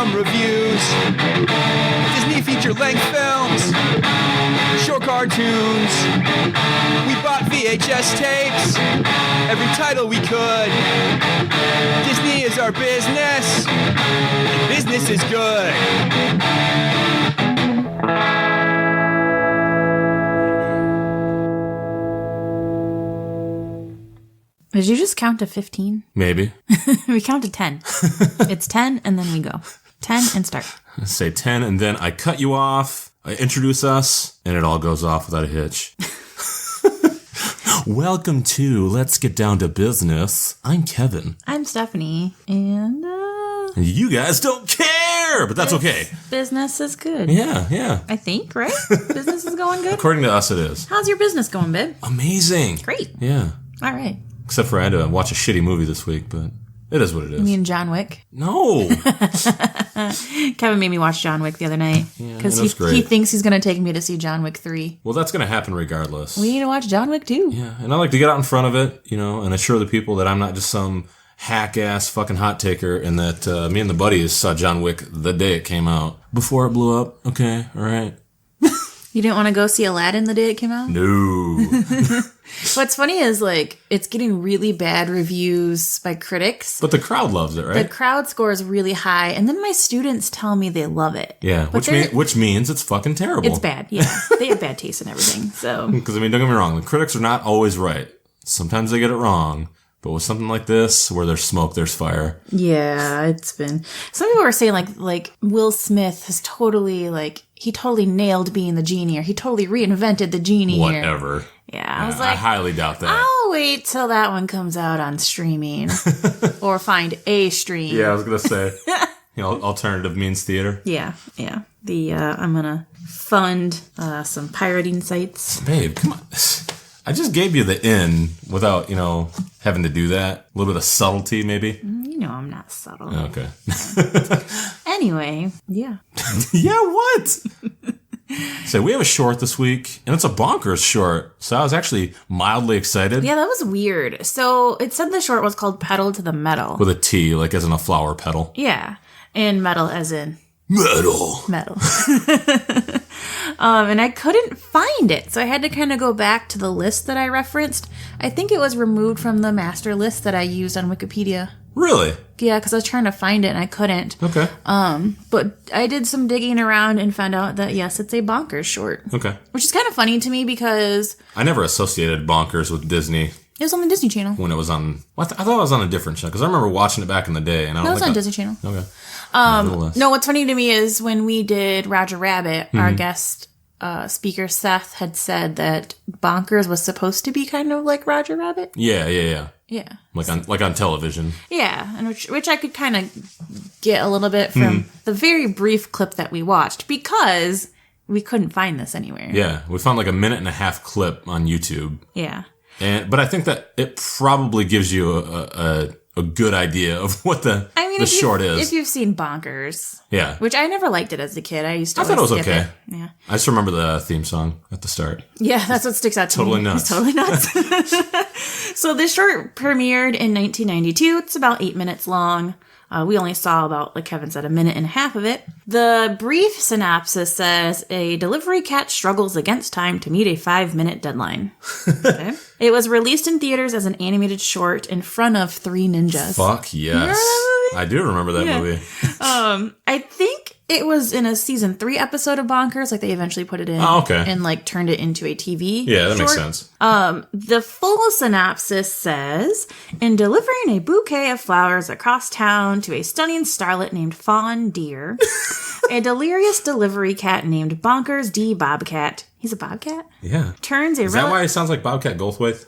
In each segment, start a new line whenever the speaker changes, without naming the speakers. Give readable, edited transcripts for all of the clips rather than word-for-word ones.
some reviews. Disney feature-length films, short cartoons. We bought VHS tapes, every title we could. Disney is our business, and business is good.
Did you just count to 15?
Maybe.
We count to 10. It's 10 and then we go. 10 and start.
I say 10 and then I cut you off, I introduce us, and it all goes off without a hitch. Welcome to Let's Get Down to Business. I'm Kevin.
I'm Stephanie. And
you guys don't care, but that's okay.
Business is good.
Yeah.
I think, right? Business is going good?
According to us, it is.
How's your business going, babe?
Amazing.
Great.
Yeah.
All right.
Except for I had to watch a shitty movie this week, but it is what it is.
You mean John Wick?
No.
Kevin made me watch John Wick the other night. Because he thinks he's going to take me to see John Wick 3.
Well, that's going to happen regardless.
We need to watch John Wick 2.
Yeah, and I like to get out in front of it, and assure the people that I'm not just some hack-ass fucking hot taker and that me and the buddies saw John Wick the day it came out. Before it blew up. Okay, all right.
You didn't want to go see Aladdin the day it came out?
No.
What's funny is, it's getting really bad reviews by critics.
But the crowd loves it, right?
The crowd score is really high, and then my students tell me they love it.
Yeah, which means it's fucking terrible.
It's bad, yeah. They have bad taste in everything, so.
Because, don't get me wrong, the critics are not always right. Sometimes they get it wrong. But with something like this, where there's smoke, there's fire.
Yeah, it's been... Some people were saying, like Will Smith has totally, he totally nailed being the genie, or he totally reinvented the genie.
Whatever.
Yeah, I was like...
I highly doubt that.
I'll wait till that one comes out on streaming. Or find a stream.
Yeah, I was going to say, alternative means theater.
Yeah. I'm going to fund some pirating sites.
Babe, come on. I just gave you the in without, having to do that. A little bit of subtlety, maybe.
I'm not subtle.
Okay.
Anyway, yeah.
Yeah, what? So we have a short this week, and it's a bonkers short. So I was actually mildly excited.
Yeah, that was weird. So it said the short was called Petal to the Metal.
With a T, like as in a flower petal.
Yeah. And metal as in...
Metal.
And I couldn't find it, so I had to kind of go back to the list that I referenced. I think it was removed from the master list that I used on Wikipedia.
Really?
Yeah, because I was trying to find it and I couldn't.
Okay.
But I did some digging around and found out that, yes, it's a bonkers short.
Okay.
Which is kind of funny to me because...
I never associated bonkers with Disney.
It was on the Disney Channel.
When it was on... Well, I thought it was on a different channel, because I remember watching it back in the day. And I
it was on Disney Channel.
Okay.
No, what's funny to me is when we did Roger Rabbit, our guest speaker Seth had said that bonkers was supposed to be kind of like Roger Rabbit.
Yeah.
Yeah.
Like on television.
Yeah, and which I could kind of get a little bit from the very brief clip that we watched because we couldn't find this anywhere.
Yeah, we found like a 1.5-minute clip on YouTube.
Yeah.
But I think that it probably gives you a good idea of what the short is.
If you've seen Bonkers.
Yeah.
Which I never liked it as a kid. I thought
it was okay.
It. Yeah.
I just remember the theme song at the start.
Yeah, that's what sticks out to me.
Nuts.
It's totally nuts. So this short premiered in 1992. It's about 8 minutes long. We only saw about, like Kevin said, 1.5 minutes of it. The brief synopsis says, a delivery cat struggles against time to meet a 5-minute deadline. Okay. It was released in theaters as an animated short in front of 3 ninjas.
Fuck yes. I do remember that movie.
I think it was in a season 3 episode of Bonkers. Like they eventually put it in.
Oh, okay.
And like turned it into a TV
Yeah, that
short.
makes sense.
The full synopsis says, in delivering a bouquet of flowers across town to a stunning starlet named Fawn Deer, a delirious delivery cat named Bonkers D. Bobcat. He's a bobcat?
Yeah.
Is
that why he sounds like Bobcat Goldthwait?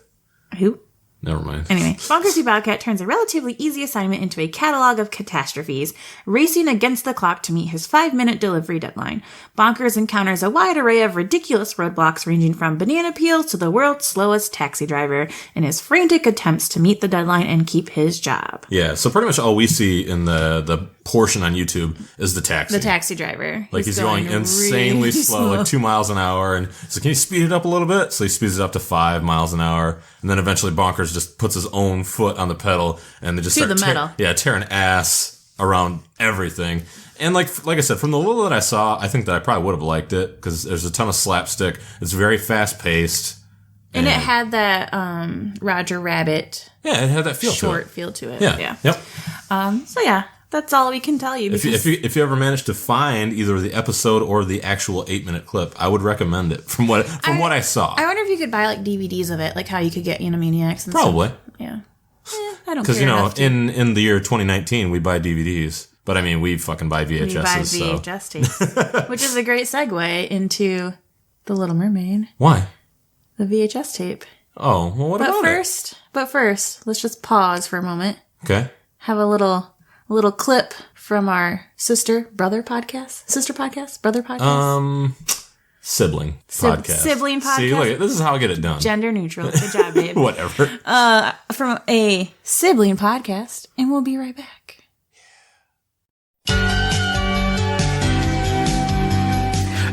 Who?
Never mind.
Anyway, Bonkers D. Bobcat turns a relatively easy assignment into a catalog of catastrophes, racing against the clock to meet his 5-minute delivery deadline. Bonkers encounters a wide array of ridiculous roadblocks ranging from banana peels to the world's slowest taxi driver in his frantic attempts to meet the deadline and keep his job.
Yeah, so pretty much all we see in the portion on YouTube is the taxi.
The taxi driver.
Like he's going insanely
really
slow, like 2 miles an hour. And so can you speed it up a little bit? So he speeds it up to 5 miles an hour. And then eventually Bonkers just puts his own foot on the pedal and they just
to the metal.
Tearing ass around everything. And like I said, from the little that I saw, I think that I probably would have liked it because there's a ton of slapstick. It's very fast paced.
And it had that Roger Rabbit
it had that
short feel to it.
Yeah. Yep.
So yeah, that's all we can tell you.
If you ever manage to find either the episode or the actual 8-minute clip, I would recommend it from what I saw.
I wonder if you could buy like DVDs of it, like how you could get Animaniacs and
Probably.
stuff. Yeah. I don't care.
Because,
enough to-
in the year 2019, we buy DVDs. But I mean, we fucking buy VHSs.
we buy VHS tapes, which is a great segue into The Little Mermaid.
Why?
The VHS tape.
Oh, well, what about it?
But first, let's just pause for a moment.
Okay.
Have a little clip from our sister podcast.
Sibling podcast.
Sibling podcast.
See, look, this is how I get it done.
Gender neutral. Good job, babe.
Whatever.
From a sibling podcast, and we'll be right back.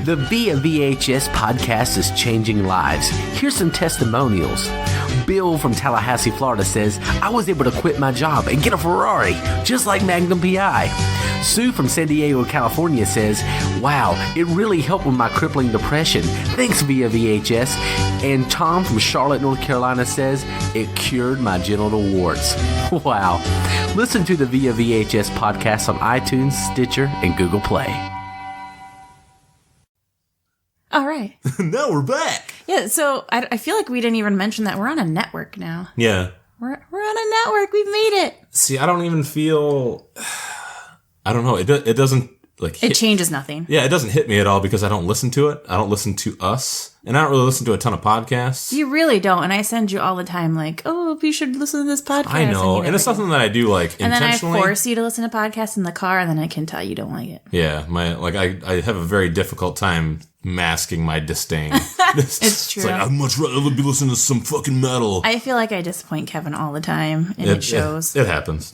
The Via VHS podcast is changing lives. Here's some testimonials. Bill from Tallahassee, Florida says, I was able to quit my job and get a Ferrari, just like Magnum P.I. Sue from San Diego, California says, wow, it really helped with my crippling depression. Thanks, Via VHS. And Tom from Charlotte, North Carolina says, it cured my genital warts. Wow. Listen to the Via VHS podcast on iTunes, Stitcher, and Google Play.
All right.
Now we're back.
Yeah, so I feel like we didn't even mention that we're on a network now.
Yeah.
We're on a network. We've made it.
See, I don't even feel... I don't know. It doesn't...
It changes nothing.
Yeah, it doesn't hit me at all because I don't listen to it. I don't listen to us. And I don't really listen to a ton of podcasts.
You really don't. And I send you all the time like, oh, you should listen to this podcast.
I know. And it's something that I do like intentionally.
And then I force you to listen to podcasts in the car and then I can tell you don't like it.
Yeah. I have a very difficult time masking my disdain.
It's true.
It's like, I'd much rather be listening to some fucking metal.
I feel like I disappoint Kevin all the time and it shows.
It happens.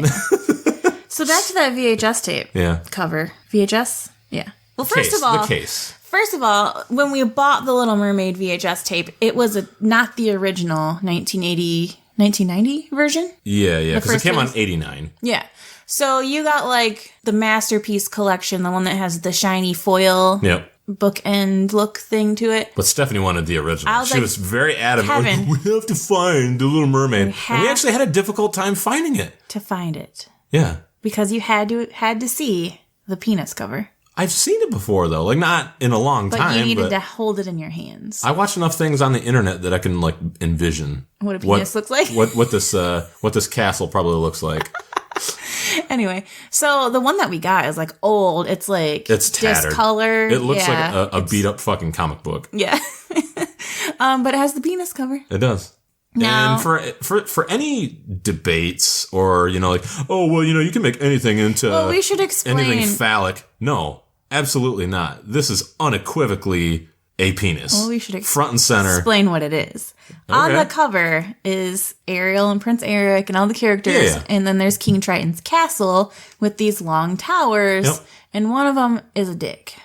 So back to that VHS tape cover. VHS? Yeah. Well, first of all, when we bought the Little Mermaid VHS tape, it was not the original 1990 version.
Yeah, because it came
release?
on 89.
Yeah. So you got like the Masterpiece collection, the one that has the shiny foil bookend look thing to it.
But Stephanie wanted the original. She was very adamant.
Kevin,
we have to find the Little Mermaid. And we actually had a difficult time finding it.
To find it.
Yeah.
Because you had to see the penis cover.
I've seen it before, though. Like, not in a long time.
But you needed to hold it in your hands.
I watch enough things on the internet that I can, like, envision
what a penis looks like.
what this castle probably looks like.
Anyway, so the one that we got is, like, old. It's, like,
it's tattered.
Discolored.
It looks like a beat-up fucking comic book.
Yeah. But it has the penis cover.
It does.
Now,
and for any debates or, like, oh, well, you can make anything into
we should explain
anything phallic. No, absolutely not. This is unequivocally a penis.
Well, we should
front and center.
Explain what it is. Okay. On the cover is Ariel and Prince Eric and all the characters. Yeah. And then there's King Triton's castle with these long towers. Yep. And one of them is a dick.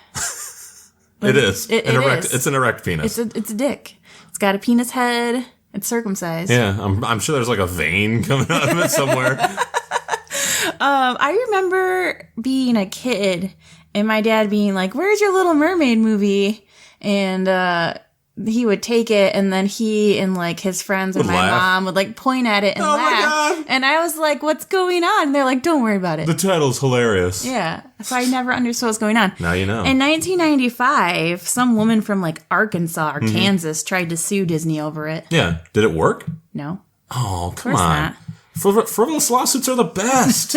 It is.
Is.
It's an erect penis.
It's a dick. It's got a penis head. It's circumcised.
Yeah, I'm sure there's like a vein coming out of it somewhere.
I remember being a kid and my dad being like, "Where's your Little Mermaid movie?" And he would take it, and then he and like his friends and my mom would like point at it and laugh. My God. And I was like, "What's going on?" And they're like, "Don't worry about it.
The title's hilarious."
Yeah, so I never understood what's going on.
Now you know.
In 1995, some woman from like Arkansas or Kansas tried to sue Disney over it.
Yeah, did it work?
No.
Oh, come on. Not. Frivolous lawsuits are the best.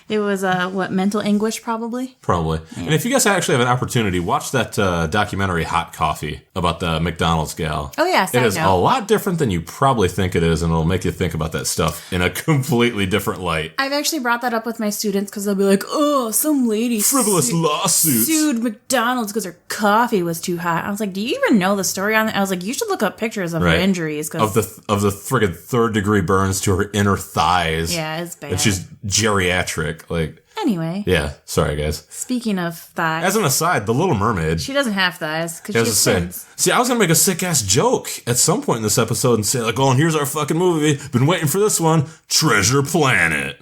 It was, mental anguish, probably?
Probably. Yeah. And if you guys actually have an opportunity, watch that documentary, Hot Coffee, about the McDonald's gal.
Oh, yeah.
It is a lot different than you probably think it is, and it'll make you think about that stuff in a completely different light.
I've actually brought that up with my students, because they'll be like, oh, some lady
frivolous lawsuits
sued McDonald's because her coffee was too hot. I was like, do you even know the story on that? I was like, you should look up pictures of her injuries.
Of the friggin' third-degree burns to her inner thighs.
Yeah, it's bad.
And she's geriatric. Like,
anyway.
Yeah, sorry, guys.
Speaking of thighs.
As an aside, the Little Mermaid.
She doesn't have thighs because she's fins.
See, I was going to make a sick-ass joke at some point in this episode and say, like, oh, and here's our fucking movie. Been waiting for this one. Treasure Planet.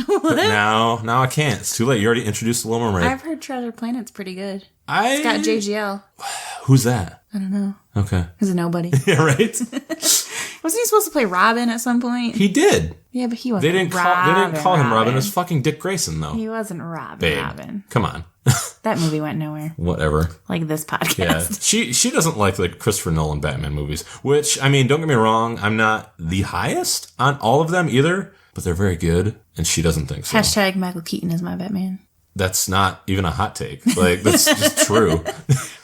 But now I can't. It's too late. You already introduced the Little Mermaid.
I've heard Treasure Planet's pretty good. It's got JGL.
Who's that?
I don't know.
Okay.
He's a nobody.
Yeah, right?
Wasn't he supposed to play Robin at some point?
He did.
Yeah, but he wasn't.
They didn't call him Robin. It was fucking Dick Grayson, though.
He wasn't Robin.
Babe,
Robin.
come on.
That movie went nowhere.
Whatever.
Like this podcast.
Yeah, she doesn't like Christopher Nolan Batman movies, which, I mean, don't get me wrong, I'm not the highest on all of them either, but they're very good, and she doesn't think so.
Hashtag Michael Keaton is my Batman.
That's not even a hot take. Like, that's just true.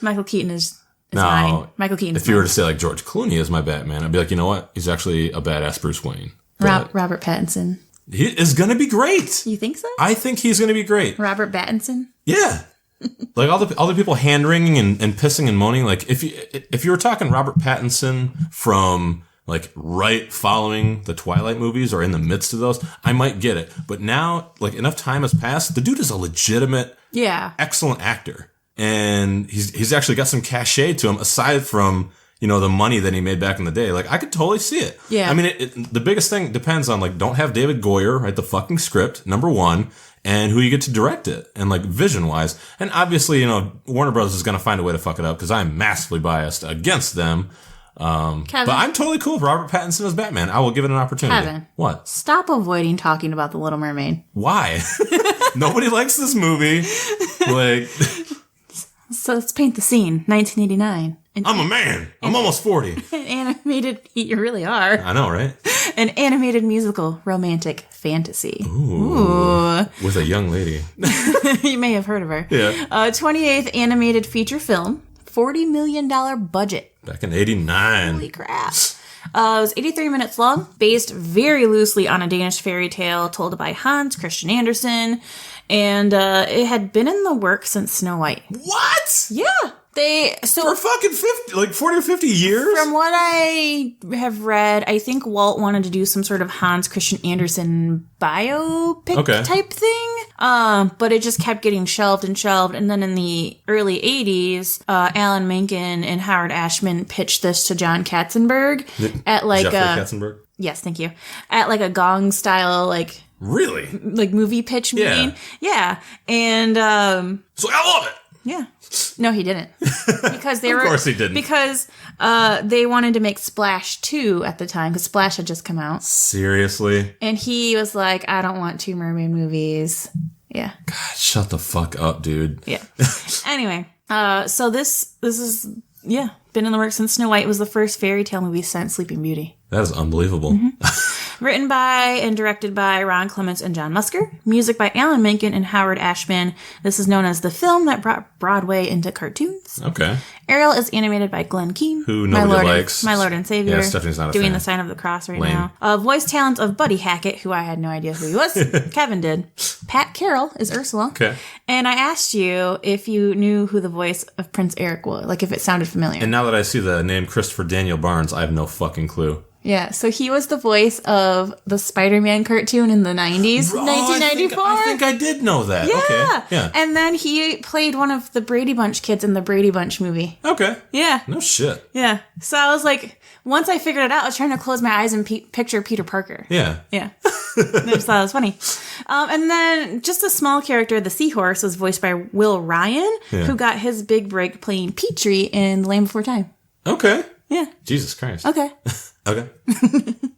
Michael Keaton is
No,
mine. Michael Keaton is
if you were
mine.
to say, like, George Clooney is my Batman, I'd be like, you know what? He's actually a badass Bruce Wayne.
Robert Pattinson.
He is going to be great.
You think so?
I think he's going to be great.
Robert Pattinson?
Yeah. Like all the people hand wringing and pissing and moaning. Like if you were talking Robert Pattinson from like right following the Twilight movies or in the midst of those, I might get it. But now, like enough time has passed, the dude is a legitimate, excellent actor, and he's actually got some cachet to him aside from, you know, the money that he made back in the day. Like, I could totally see it.
Yeah.
I mean, the biggest thing depends on, like, don't have David Goyer write the fucking script, number one, and who you get to direct it, and, like, vision-wise. And obviously, you know, Warner Bros. Is going to find a way to fuck it up, because I'm massively biased against them. But I'm totally cool with Robert Pattinson as Batman. I will give it an opportunity.
Kevin.
What?
Stop avoiding talking about The Little Mermaid.
Why? Nobody likes this movie. Like...
So let's paint the scene. 1989.
I'm a man. I'm almost 40.
An animated... You really are.
I know, right?
An animated musical romantic fantasy.
Ooh. With a young lady.
You may have heard of her.
Yeah.
28th animated feature film. $40 million budget.
Back in 89.
Holy crap. It was 83 minutes long, based very loosely on a Danish fairy tale told by Hans Christian Andersen. And it had been in the works since Snow White.
What?
Yeah.
For fucking 40 or 50 years?
From what I have read, I think Walt wanted to do some sort of Hans Christian Andersen biopic type thing. But it just kept getting shelved. And then in the early 80s, Alan Menken and Howard Ashman pitched this to John Katzenberg at like
Jeffrey Katzenberg?
Yes, thank you. At like a Gong style, like...
Really?
Like movie pitch meeting. Yeah. And...
So I love it!
Yeah. No, he didn't. Because they
Of course he didn't.
Because they wanted to make Splash 2 at the time, because Splash had just come out.
Seriously?
And he was like, I don't want 2 mermaid movies. Yeah.
God, shut the fuck up, dude.
Yeah. Anyway, so this is, been in the works since Snow White was the first fairy tale movie since Sleeping Beauty.
That is unbelievable.
Mm-hmm. Written by and directed by Ron Clements and John Musker. Music by Alan Menken and Howard Ashman. This is known as the film that brought Broadway into cartoons.
Okay.
Ariel is animated by Glenn Keane.
Who nobody likes.
My Lord and Savior.
Yeah, Stephanie's not a
doing
fan.
the sign of the cross right
Lame.
now. Voice talents of Buddy Hackett, who I had no idea who he was. Kevin did. Pat Carroll is Ursula.
Okay.
And I asked you if you knew who the voice of Prince Eric was, like if it sounded familiar.
And now that I see the name Christopher Daniel Barnes, I have no fucking clue.
Yeah, so he was the voice of the Spider-Man cartoon in the 90s, 1994.
I think I did know that.
Yeah.
Okay. Yeah.
And then he played one of the Brady Bunch kids in the Brady Bunch movie.
Okay.
Yeah.
No shit.
Yeah. So I was like, once I figured it out, I was trying to close my eyes and picture Peter Parker.
Yeah.
Yeah. I just thought it was funny. And then just a small character, the seahorse, was voiced by Will Ryan, who got his big break playing Petrie in The Land Before Time.
Okay.
Yeah.
Jesus Christ.
Okay.
Okay.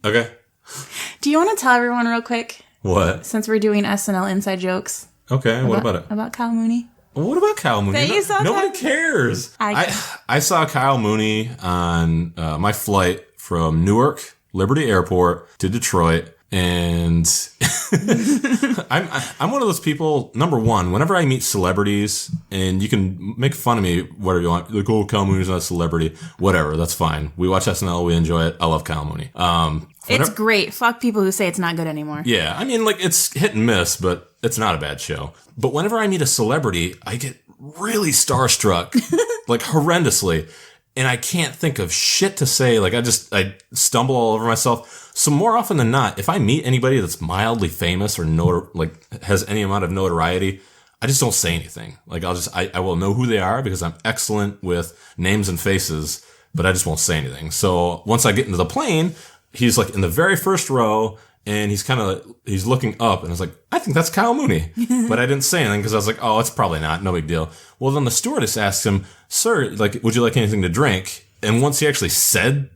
Okay.
Do you want to tell everyone real quick,
What?
since we're doing SNL inside jokes?
Okay. What about it?
About Kyle Mooney?
What about Kyle Mooney?
That you saw
Nobody
Kyle-
cares. I saw Kyle Mooney on my flight from Newark Liberty Airport to Detroit. And I'm one of those people, number one, whenever I meet celebrities, and you can make fun of me, whatever you want, like, oh, Kyle Mooney's not a celebrity, whatever, that's fine. We watch SNL, we enjoy it. I love Kyle Mooney.
It's great. Fuck people who say it's not good anymore.
Yeah, I mean, like, it's hit and miss, but it's not a bad show. But whenever I meet a celebrity, I get really starstruck, like, horrendously. And I can't think of shit to say. Like, I stumble all over myself. So more often than not, if I meet anybody that's mildly famous or has any amount of notoriety, I just don't say anything. Like, I will know who they are because I'm excellent with names and faces, but I just won't say anything. So once I get into the plane, he's like in the very first row, and he's looking up, and I was like, I think that's Kyle Mooney. But I didn't say anything because I was like, oh, it's probably not. No big deal. Well, then the stewardess asked him, sir, like, would you like anything to drink? And once he actually said,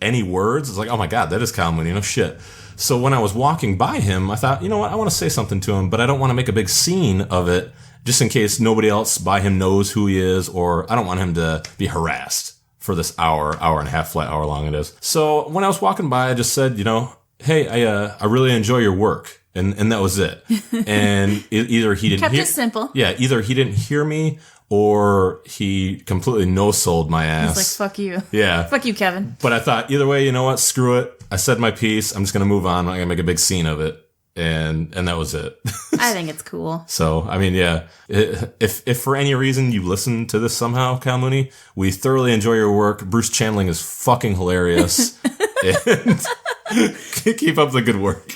any words, it's like, oh my God, that is Kyle Mooney. No shit. So when I was walking by him, I thought, you know what? I want to say something to him, but I don't want to make a big scene of it just in case nobody else by him knows who he is, or I don't want him to be harassed for this hour and a half flight, hour long it is. So when I was walking by, I just said, hey, I really enjoy your work. And that was it. And either he didn't
Kept it simple.
Yeah, either he didn't hear me or he completely no-sold my ass.
He's like, fuck you.
Yeah.
Fuck you, Kevin.
But I thought, either way, you know what? Screw it. I said my piece. I'm just going to move on. I'm not going to make a big scene of it. And that was it.
I think it's cool.
So, I mean, yeah. If for any reason you listen to this somehow, Kyle Mooney, we thoroughly enjoy your work. Bruce Chandling is fucking hilarious. And keep up the good work.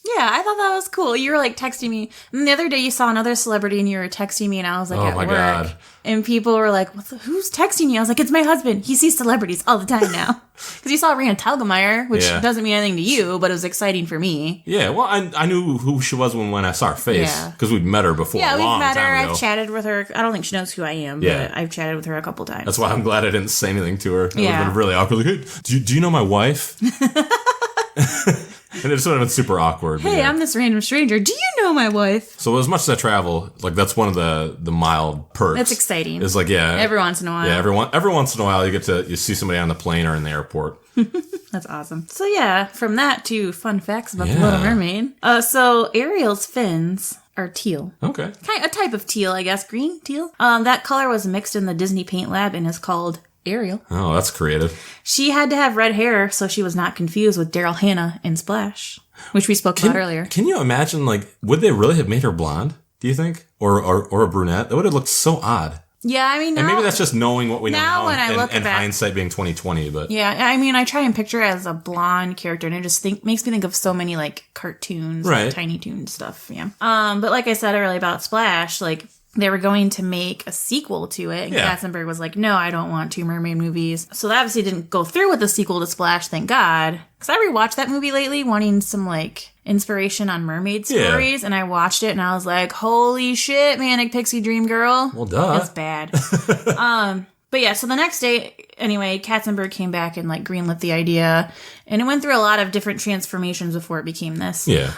Yeah, I thought that was cool. You were like texting me. And the other day you saw another celebrity and you were texting me and I was like at work. God. And people were like, who's texting you? I was like, it's my husband. He sees celebrities all the time now. Because you saw Rand Telgemeier, which doesn't mean anything to you, but it was exciting for me.
Yeah, well, I knew who she was when I saw her face. Because we'd met her before a long time ago. Yeah, we've met her. I've chatted with her. I don't think she knows who I am, but I've chatted with her a couple times. That's why I'm glad I didn't say anything to her. It would have been really awkward. Like, hey, do you know my wife? And it just would have been super awkward.
Hey, I'm this random stranger. Do you know my wife?
So as much as I travel, that's one of the mild perks.
That's exciting.
It's like,
every once in a while.
Yeah, every once in a while you see somebody on the plane or in the airport.
That's awesome. So yeah, from that to fun facts about the Little Mermaid. So Ariel's fins are teal.
Okay.
A type of teal, I guess. Green teal. That color was mixed in the Disney Paint Lab and is called Ariel.
Oh, that's creative.
She had to have red hair so she was not confused with Daryl Hannah in Splash, which we spoke about earlier.
Can you imagine, would they really have made her blonde, do you think? Or a brunette? That would have looked so odd.
Yeah, I mean, now,
and maybe that's just knowing what we know now,
when I look
and
back,
hindsight being 2020. But
yeah, I mean, I try and picture her as a blonde character, and it just makes me think of so many cartoons, Tiny Toon stuff. Yeah. But like I said earlier about Splash, they were going to make a sequel to it, and Katzenberg was like, no, I don't want 2 mermaid movies. So that obviously didn't go through with the sequel to Splash, thank God. Because I rewatched that movie lately, wanting some, inspiration on mermaid stories, and I watched it, and I was like, holy shit, Manic Pixie Dream Girl.
Well, duh.
It's bad. But yeah, so the next day, anyway, Katzenberg came back and greenlit the idea, and it went through a lot of different transformations before it became this.
Yeah.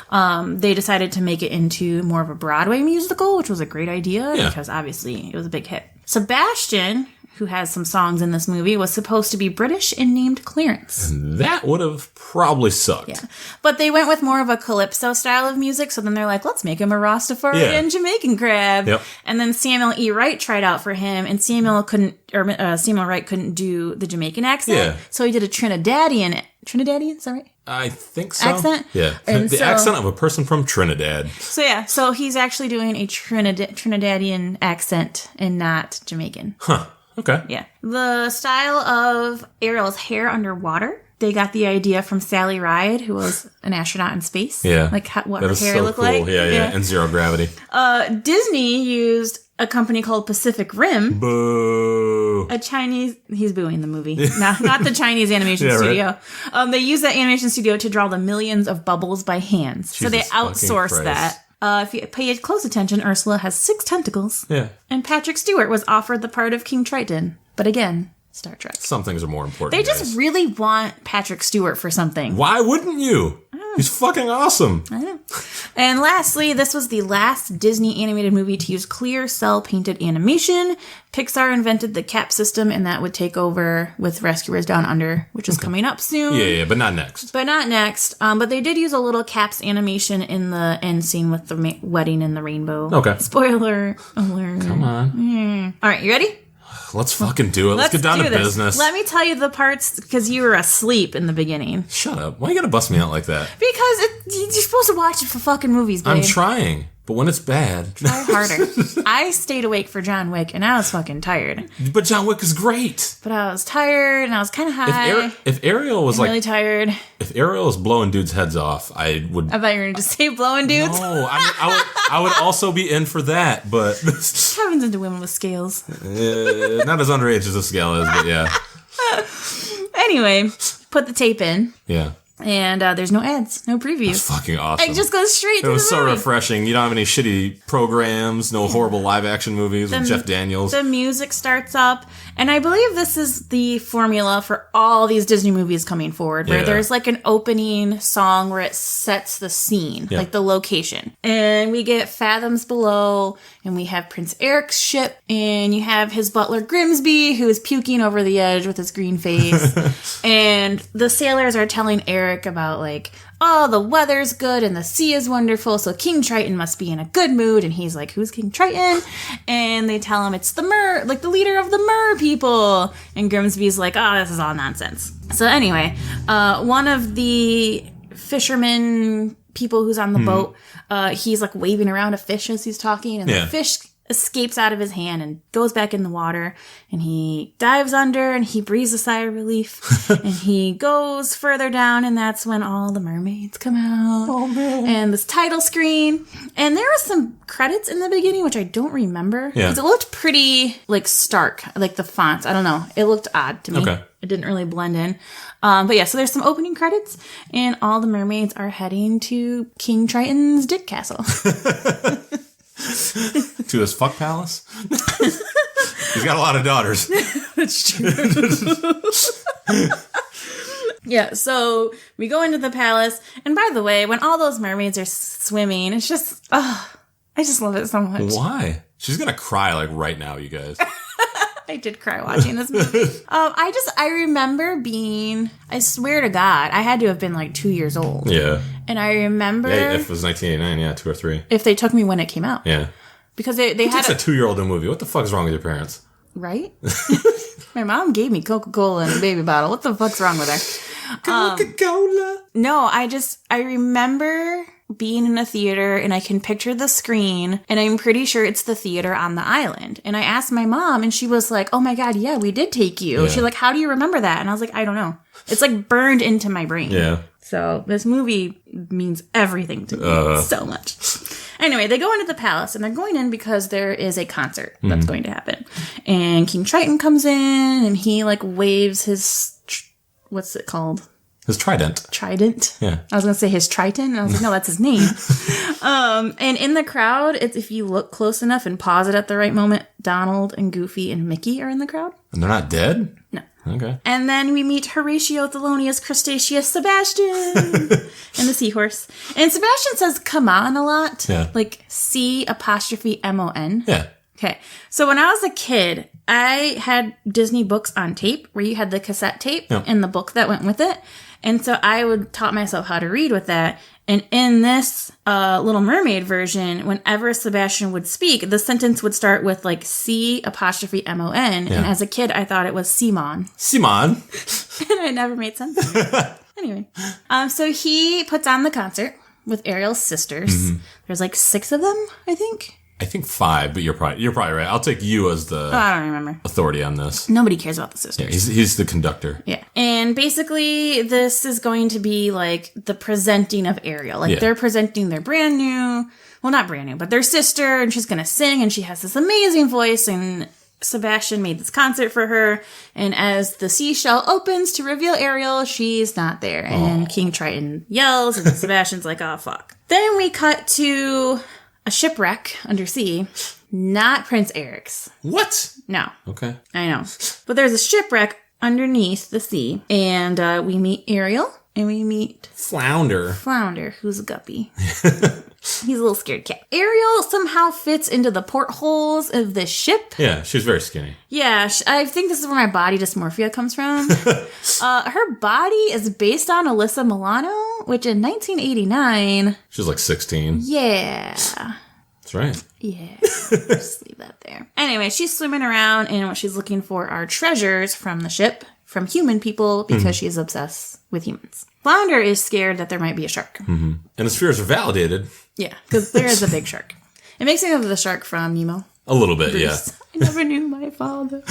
They decided to make it into more of a Broadway musical, which was a great idea because obviously it was a big hit. Sebastian, who has some songs in this movie, was supposed to be British and named Clarence.
And that would have probably sucked.
Yeah. But they went with more of a calypso style of music, so then they're like, let's make him a Rastafarian Jamaican crab.
Yep.
And then Samuel E. Wright tried out for him, and Samuel Wright couldn't do the Jamaican accent, so he did a Trinidadian, is that right?
I think so.
Accent?
Yeah. The accent of a person from Trinidad.
So he's actually doing a Trinidadian accent and not Jamaican.
Huh. Okay.
Yeah. The style of Ariel's hair underwater, they got the idea from Sally Ride, who was an astronaut in space.
Yeah.
What
that
her hair looked like.
Yeah. And zero gravity.
Disney used a company called Pacific Rim.
Boo.
A Chinese... He's booing the movie. not the Chinese animation studio. Right. They used that animation studio to draw the millions of bubbles by hands.
Jesus,
so they outsourced that. If you pay close attention, Ursula has 6 tentacles.
Yeah.
And Patrick Stewart was offered the part of King Triton. But again, Star Trek.
Some things are more important.
They just really want Patrick Stewart for something.
Why wouldn't you? He's fucking awesome.
I know. And lastly, this was the last Disney animated movie to use clear cell-painted animation. Pixar invented the CAP system, and that would take over with Rescuers Down Under, which is coming up soon.
Yeah, but not next.
But they did use a little CAPS animation in the end scene with the wedding and the rainbow.
Okay.
Spoiler alert.
Come on.
All right, you ready?
Let's fucking do it. Let's get down to business.
Let me tell you the parts, because you were asleep in the beginning.
Shut up. Why you gotta bust me out like that?
Because you're supposed to watch it for fucking movies, babe.
I'm trying, but when it's bad...
Try harder. I stayed awake for John Wick, and I was fucking tired.
But John Wick is great.
But I was tired, and I was kind of high.
If Ariel was
really tired.
If Ariel was blowing dudes' heads off, I would...
I thought you were going to say blowing dudes.
No, I would also be in for that, but...
Kevin's into women with scales.
Not as underage as the scale is, but yeah.
Anyway, put the tape in.
Yeah.
And there's no ads, no previews.
That's fucking awesome.
It just goes straight to the movie.
It was so refreshing. You don't have any shitty programs, no horrible live action movies with Jeff Daniels.
The music starts up, and I believe this is the formula for all these Disney movies coming forward, where there's like an opening song where it sets the scene, like the location. And we get Fathoms Below, and we have Prince Eric's ship, and you have his butler Grimsby, who is puking over the edge with his green face. And the sailors are telling Eric about like, oh, the weather's good and the sea is wonderful, so King Triton must be in a good mood. And he's like, who's King Triton? And they tell him it's the mer, like the leader of the mer people. And Grimsby's like, oh, this is all nonsense. So anyway, one of the fishermen people who's on the boat, he's like waving around a fish as he's talking, and the fish escapes out of his hand and goes back in the water, and he dives under and he breathes a sigh of relief and he goes further down, and that's when all the mermaids come out. Oh man. And this title screen, and there were some credits in the beginning which I don't remember because it looked pretty like stark, like the fonts, I don't know, it looked odd to me. It didn't really blend in. But yeah, so there's some opening credits, and all the mermaids are heading to King Triton's dick castle.
To his fuck palace? He's got a lot of daughters.
That's true. Yeah, so we go into the palace, and by the way, when all those mermaids are swimming, it's just, I just love it so much.
Why? She's gonna cry like right now, you guys.
I did cry watching this movie. I remember being, I swear to God, I had to have been like 2 years old. Yeah. And I remember...
Yeah, if it was 1989, 2 or 3.
If they took me when it came out.
Yeah.
Because they had
a 2-year-old in a movie. What the fuck's wrong with your parents?
Right? My mom gave me Coca-Cola in a baby bottle. What the fuck's wrong with her?
Coca-Cola?
No, I remember being in a theater, and I can picture the screen, and I'm pretty sure it's the theater on the island. And I asked my mom, and she was like, oh my God, yeah, we did take you. Yeah. She's like, how do you remember that? And I was like, I don't know. It's like burned into my brain. Yeah. So this movie means everything to me so much. Anyway, they go into the palace, and they're going in because there is a concert that's going to happen. And King Triton comes in, and he like waves his, what's it called?
His trident.
Trident?
Yeah.
I was going to say his Triton, and I was like, no, that's his name. And in the crowd, if you look close enough and pause it at the right moment, Donald and Goofy and Mickey are in the crowd.
And they're not dead?
No.
Okay.
And then we meet Horatio, Thelonious, Crustaceous, Sebastian, and the seahorse. And Sebastian says, come on, a lot. Yeah. Like, C''MON. Yeah. Okay. So when I was a kid, I had Disney books on tape where you had the cassette tape and the book that went with it. And so I would taught myself how to read with that. And in this Little Mermaid version, whenever Sebastian would speak, the sentence would start with like C''MON. And as a kid, I thought it was Simon.
Simon.
And it never made sense. Anyway, so he puts on the concert with Ariel's sisters. There's like 6 of them, I think.
I think 5, but you're probably right. I'll take you as the
I don't remember
authority on this.
Nobody cares about the sisters.
Yeah, he's the conductor.
Yeah. And basically this is going to be like the presenting of Ariel. Like they're presenting their brand new, well, not brand new, but their sister, and she's going to sing, and she has this amazing voice, and Sebastian made this concert for her, and as the seashell opens to reveal Ariel, she's not there. And King Triton yells, and Sebastian's like, oh, fuck. Then we cut to a shipwreck under sea, not Prince Eric's.
What?
No.
Okay.
I know. But there's a shipwreck underneath the sea, and we meet Ariel, and we meet
Flounder,
who's a guppy. He's a little scared cat. Ariel somehow fits into the portholes of the ship.
Yeah, she's very skinny.
Yeah, I think this is where my body dysmorphia comes from. Her body is based on Alyssa Milano, which in 1989...
She was like 16.
Yeah.
That's right.
Yeah. Just leave that there. Anyway, she's swimming around, and what she's looking for are treasures from the ship, from human people, because she's obsessed with humans. Flounder is scared that there might be a shark.
And his fears are validated.
Yeah, because there is a big shark. It makes me think of the shark from Nemo.
A little bit,
Bruce. Yeah. I never knew my father.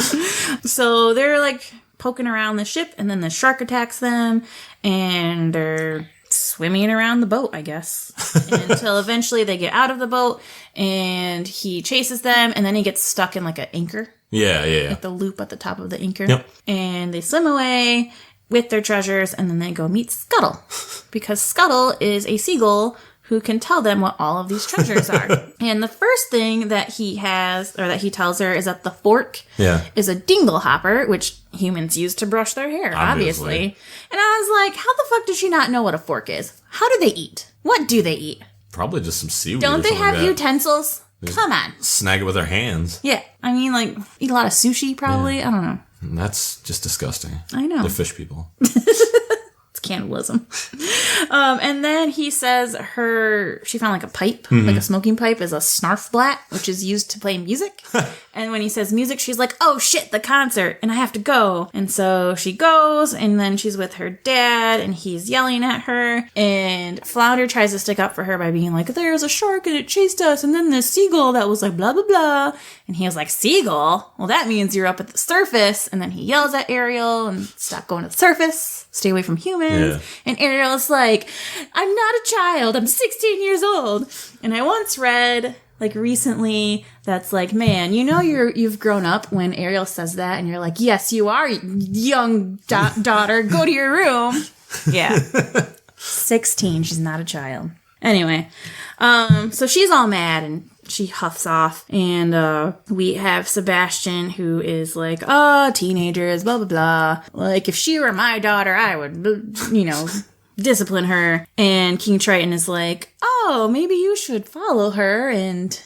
So they're like poking around the ship, and then the shark attacks them, and they're swimming around the boat, I guess, until eventually they get out of the boat, and he chases them, and then he gets stuck in like an anchor.
Yeah.
Like the loop at the top of the anchor.
Yep.
And they swim away. with their treasures, and then they go meet Scuttle. Because Scuttle is a seagull who can tell them what all of these treasures are. And the first thing that he has, or that he tells her, is that the fork is a dingle hopper, which humans use to brush their hair, obviously. And I was like, how the fuck does she not know what a fork is? How do they eat? What do they eat?
Probably just some seaweed.
Don't they have utensils?
Just
come on.
Snag it with their hands.
Yeah. I mean, like, eat a lot of sushi, probably. I don't know.
That's just disgusting.
I know.
The fish people.
It's cannibalism. And then he says she found like a pipe, like a smoking pipe, is a snarfblat, which is used to play music. And when he says music, she's like, oh shit, the concert, and I have to go. And so she goes, and then she's with her dad, and he's yelling at her. And Flounder tries to stick up for her by being like, there's a shark and it chased us. And then this seagull that was like, blah, blah, blah. And he was like, seagull? Well, that means you're up at the surface. And then he yells at Ariel and stop going to the surface. Stay away from humans. Yeah. And Ariel's like, I'm not a child. I'm 16 years old. And I once read, like recently, that's like, man, you know you've grown up when Ariel says that, and you're like, yes, you are, young daughter. Go to your room. Yeah. 16. She's not a child. Anyway, so she's all mad and she huffs off, and we have Sebastian, who is like, teenagers, blah, blah, blah. Like, if she were my daughter, I would, discipline her. And King Triton is like, oh, maybe you should follow her and,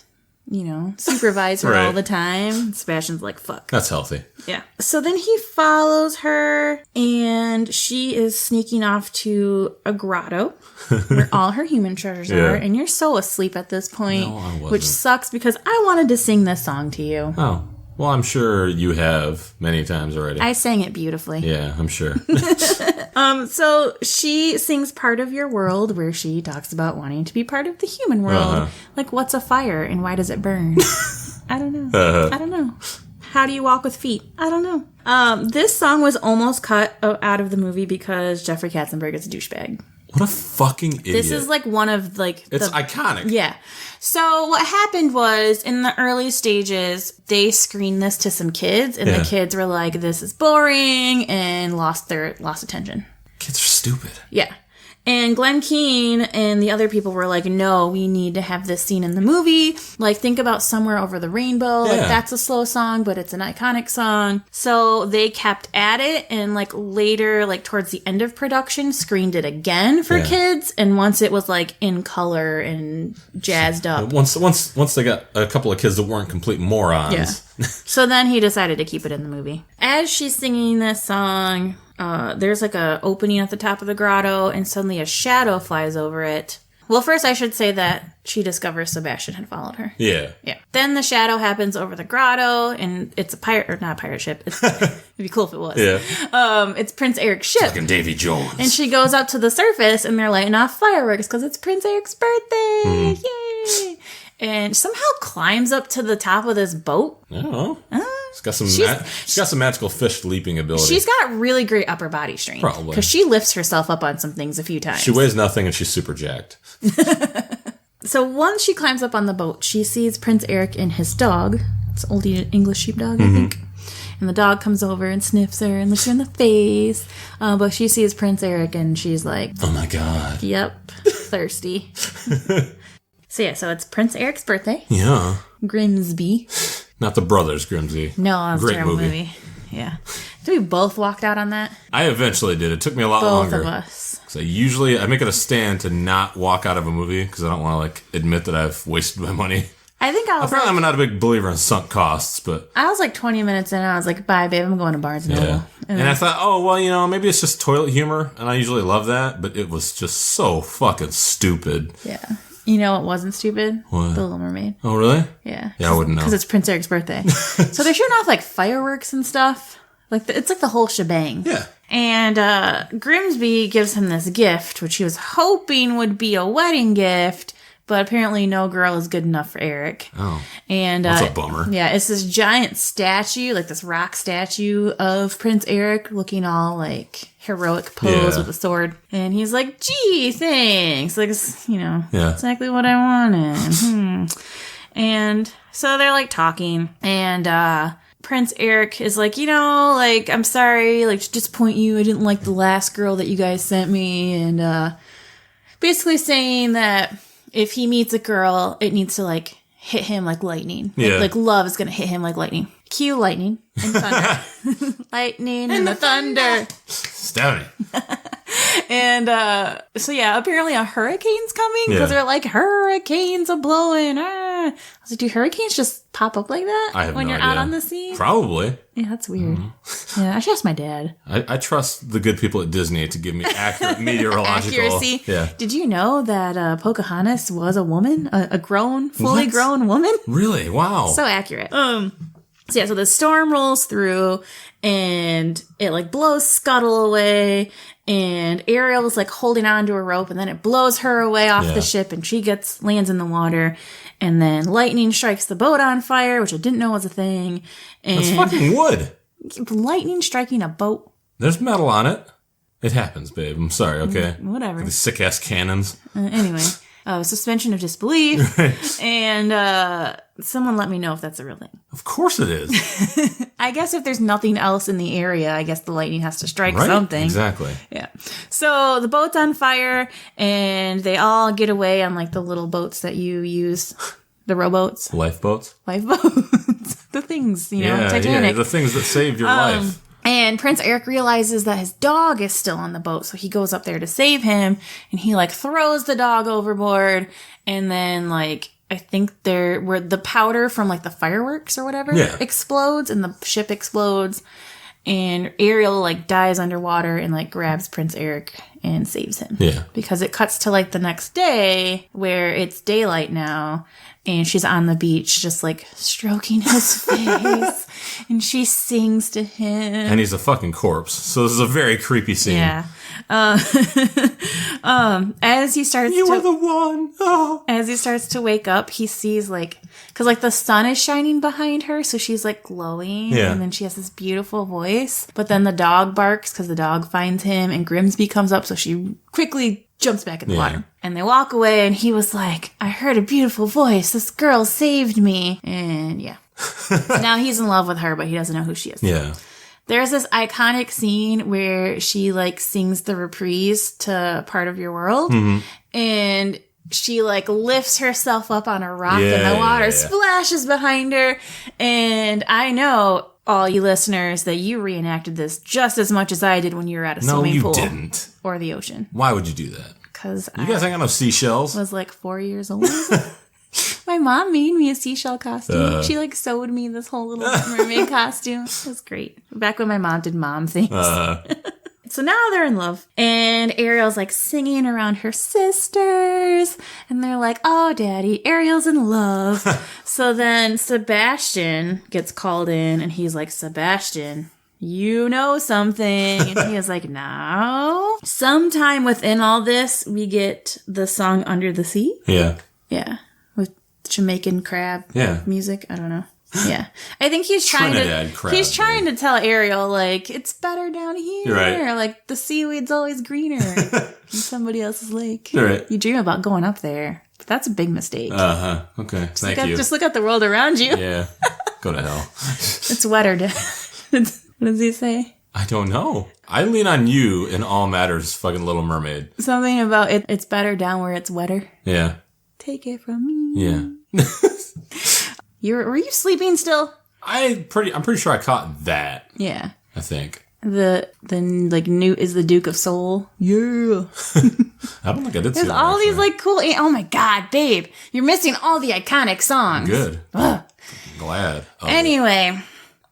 supervise her all the time. And Sebastian's like, fuck.
That's healthy.
Yeah. So then he follows her, and she is sneaking off to a grotto where all her human treasures are. And you're so asleep at this point,
no, I wasn't.
Which sucks because I wanted to sing this song to you.
Oh. Well, I'm sure you have many times already.
I sang it beautifully.
Yeah, I'm sure.
So she sings Part of Your World, where she talks about wanting to be part of the human world. Like, what's a fire and why does it burn? I don't know. I don't know. How do you walk with feet? I don't know. This song was almost cut out of the movie because Jeffrey Katzenberg is a douchebag.
What a fucking idiot.
This is like one of like...
It's iconic.
Yeah. So what happened was, in the early stages, they screened this to some kids, and the kids were like, this is boring, and lost attention.
Kids are stupid.
Yeah. And Glenn Keane and the other people were like, no, we need to have this scene in the movie. Like, think about Somewhere Over the Rainbow. Yeah. Like, that's a slow song, but it's an iconic song. So they kept at it, and like later, like towards the end of production, screened it again for kids. And once it was like in color and jazzed up.
Once they got a couple of kids that weren't complete morons.
Yeah. So then he decided to keep it in the movie. As she's singing this song, there's like a opening at the top of the grotto, and suddenly a shadow flies over it. Well, first I should say that she discovers Sebastian had followed her.
Yeah.
Yeah. Then the shadow happens over the grotto, and it's a pirate, or not a pirate ship. It'd be cool if it was.
Yeah.
It's Prince Eric's ship.
Fucking Davy Jones.
And she goes up to the surface, and they're lighting off fireworks because it's Prince Eric's birthday. Yay! And somehow climbs up to the top of this boat.
I don't know. She's got some magical fish leaping ability.
She's got really great upper body strength.
Probably.
Because she lifts herself up on some things a few times.
She weighs nothing and she's super jacked.
So once she climbs up on the boat, she sees Prince Eric and his dog. It's an old English sheepdog, I think. And the dog comes over and sniffs her and looks her in the face. But she sees Prince Eric and she's like,
oh my god.
Yep. Thirsty. So it's Prince Eric's birthday.
Yeah.
Grimsby.
Not the Brothers Grimsby.
No, that's a
great
terrible movie. Yeah. Did we both walked out on that?
I eventually did. It took me a lot longer.
Both of us.
So I make it a stand to not walk out of a movie because I don't want to like admit that I've wasted my money.
I think I was
apparently I'm not a big believer in sunk costs, but
I was like 20 minutes in and I was like, bye babe, I'm going to Barnes & Noble.
Yeah. And I thought, oh well, maybe it's just toilet humor, and I usually love that, but it was just so fucking stupid.
Yeah. You know what wasn't stupid?
What?
The Little Mermaid.
Oh really?
Yeah.
Yeah, I wouldn't know.
Because it's Prince Eric's birthday. So they're shooting off like fireworks and stuff. Like it's like the whole shebang.
Yeah.
And Grimsby gives him this gift, which he was hoping would be a wedding gift, but apparently no girl is good enough for Eric.
Oh.
And
that's a bummer.
Yeah, it's this giant statue, like this rock statue of Prince Eric looking all like heroic pose with a sword. And he's like, gee, thanks. Like, exactly what I wanted. And so they're like talking, and Prince Eric is like, like, I'm sorry, like, to disappoint you. I didn't like the last girl that you guys sent me. And basically saying that if he meets a girl, it needs to, like, hit him like lightning.
Yeah.
Like love is going to hit him like lightning. Cue lightning and thunder. Lightning and the thunder.
Stony.
And so yeah, apparently a hurricane's coming because they're like, hurricanes are blowing. I was like, do hurricanes just pop up like that
I have
when
no
you're
idea.
out on the sea?
Probably.
Yeah, that's weird. Yeah, I should ask my dad.
I trust the good people at Disney to give me accurate meteorological
Accuracy.
Yeah.
Did you know that Pocahontas was a woman, a grown, fully grown woman?
Really? Wow.
So accurate. So yeah, so the storm rolls through and it like blows Scuttle away and Ariel's like holding on to a rope and then it blows her away off the ship and she lands in the water and then lightning strikes the boat on fire, which I didn't know was a thing. And
It's fucking wood.
lightning striking a boat.
There's metal on it. It happens, babe. I'm sorry, okay?
Whatever.
These sick-ass cannons.
Anyway, suspension of disbelief. And someone let me know if that's a real thing.
Of course it is.
I guess if there's nothing else in the area, I guess the lightning has to strike
Right?
something.
Exactly.
Yeah. So the boat's on fire and they all get away on like the little boats that you use. The rowboats.
Lifeboats?
Lifeboats. The things, Titanic.
Yeah, the things that saved your life.
And Prince Eric realizes that his dog is still on the boat, so he goes up there to save him, and he, like, throws the dog overboard, and then, like, I think where the powder from, like, the fireworks or whatever explodes, and the ship explodes, and Ariel, like, dies underwater and, like, grabs Prince Eric and saves him.
Yeah.
Because it cuts to, like, the next day, where it's daylight now, and she's on the beach just, like, stroking his face. And she sings to him.
And he's a fucking corpse. So this is a very creepy scene.
Yeah. As he starts
You are the one. Oh.
as he starts to wake up, he sees like, cause like the sun is shining behind her. So she's like glowing.
Yeah.
And then she has this beautiful voice, but then the dog barks cause the dog finds him and Grimsby comes up. So she quickly jumps back in the water and they walk away. And he was like, I heard a beautiful voice. This girl saved me. And yeah. Now he's in love with her, but he doesn't know who she is.
Yeah.
There's this iconic scene where she like sings the reprise to Part of Your World and she like lifts herself up on a rock and the water splashes behind her. And I know all you listeners that you reenacted this just as much as I did when you were at a swimming pool.
No, you didn't.
Or the ocean.
Why would you do that?
Because
You guys ain't got no seashells.
was like 4 years old. My mom made me a seashell costume. She like sewed me this whole Little Mermaid costume. It was great. Back when my mom did mom things. So now they're in love. And Ariel's like singing around her sisters. And they're like, oh, daddy, Ariel's in love. So then Sebastian gets called in and he's like, Sebastian, you know something. And he was like, no. Sometime within all this, we get the song Under the Sea.
Yeah.
Yeah. With Jamaican crab music. I don't know. Yeah. I think he's trying
Trinidad crab,
he's trying to tell Ariel, like, it's better down here.
Right.
Like, the seaweed's always greener in somebody else's lake.
Right.
You dream about going up there. But that's a big mistake.
Okay. Thank you.
Just look at the world around you.
Yeah. Go to hell.
It's wetter. What does he say?
I don't know. I lean on you in all matters, fucking Little Mermaid.
Something about it's better down where it's wetter.
Yeah.
Take it from me.
Yeah.
Were you sleeping still?
I'm pretty sure I caught that.
Yeah.
I think.
The like Newt is the Duke of Soul. Yeah.
I don't think I did see
There's
that,
all
actually.
these like cool. Oh my god, babe, you're missing all the iconic songs.
Good.
Ugh.
Glad. Oh.
Anyway,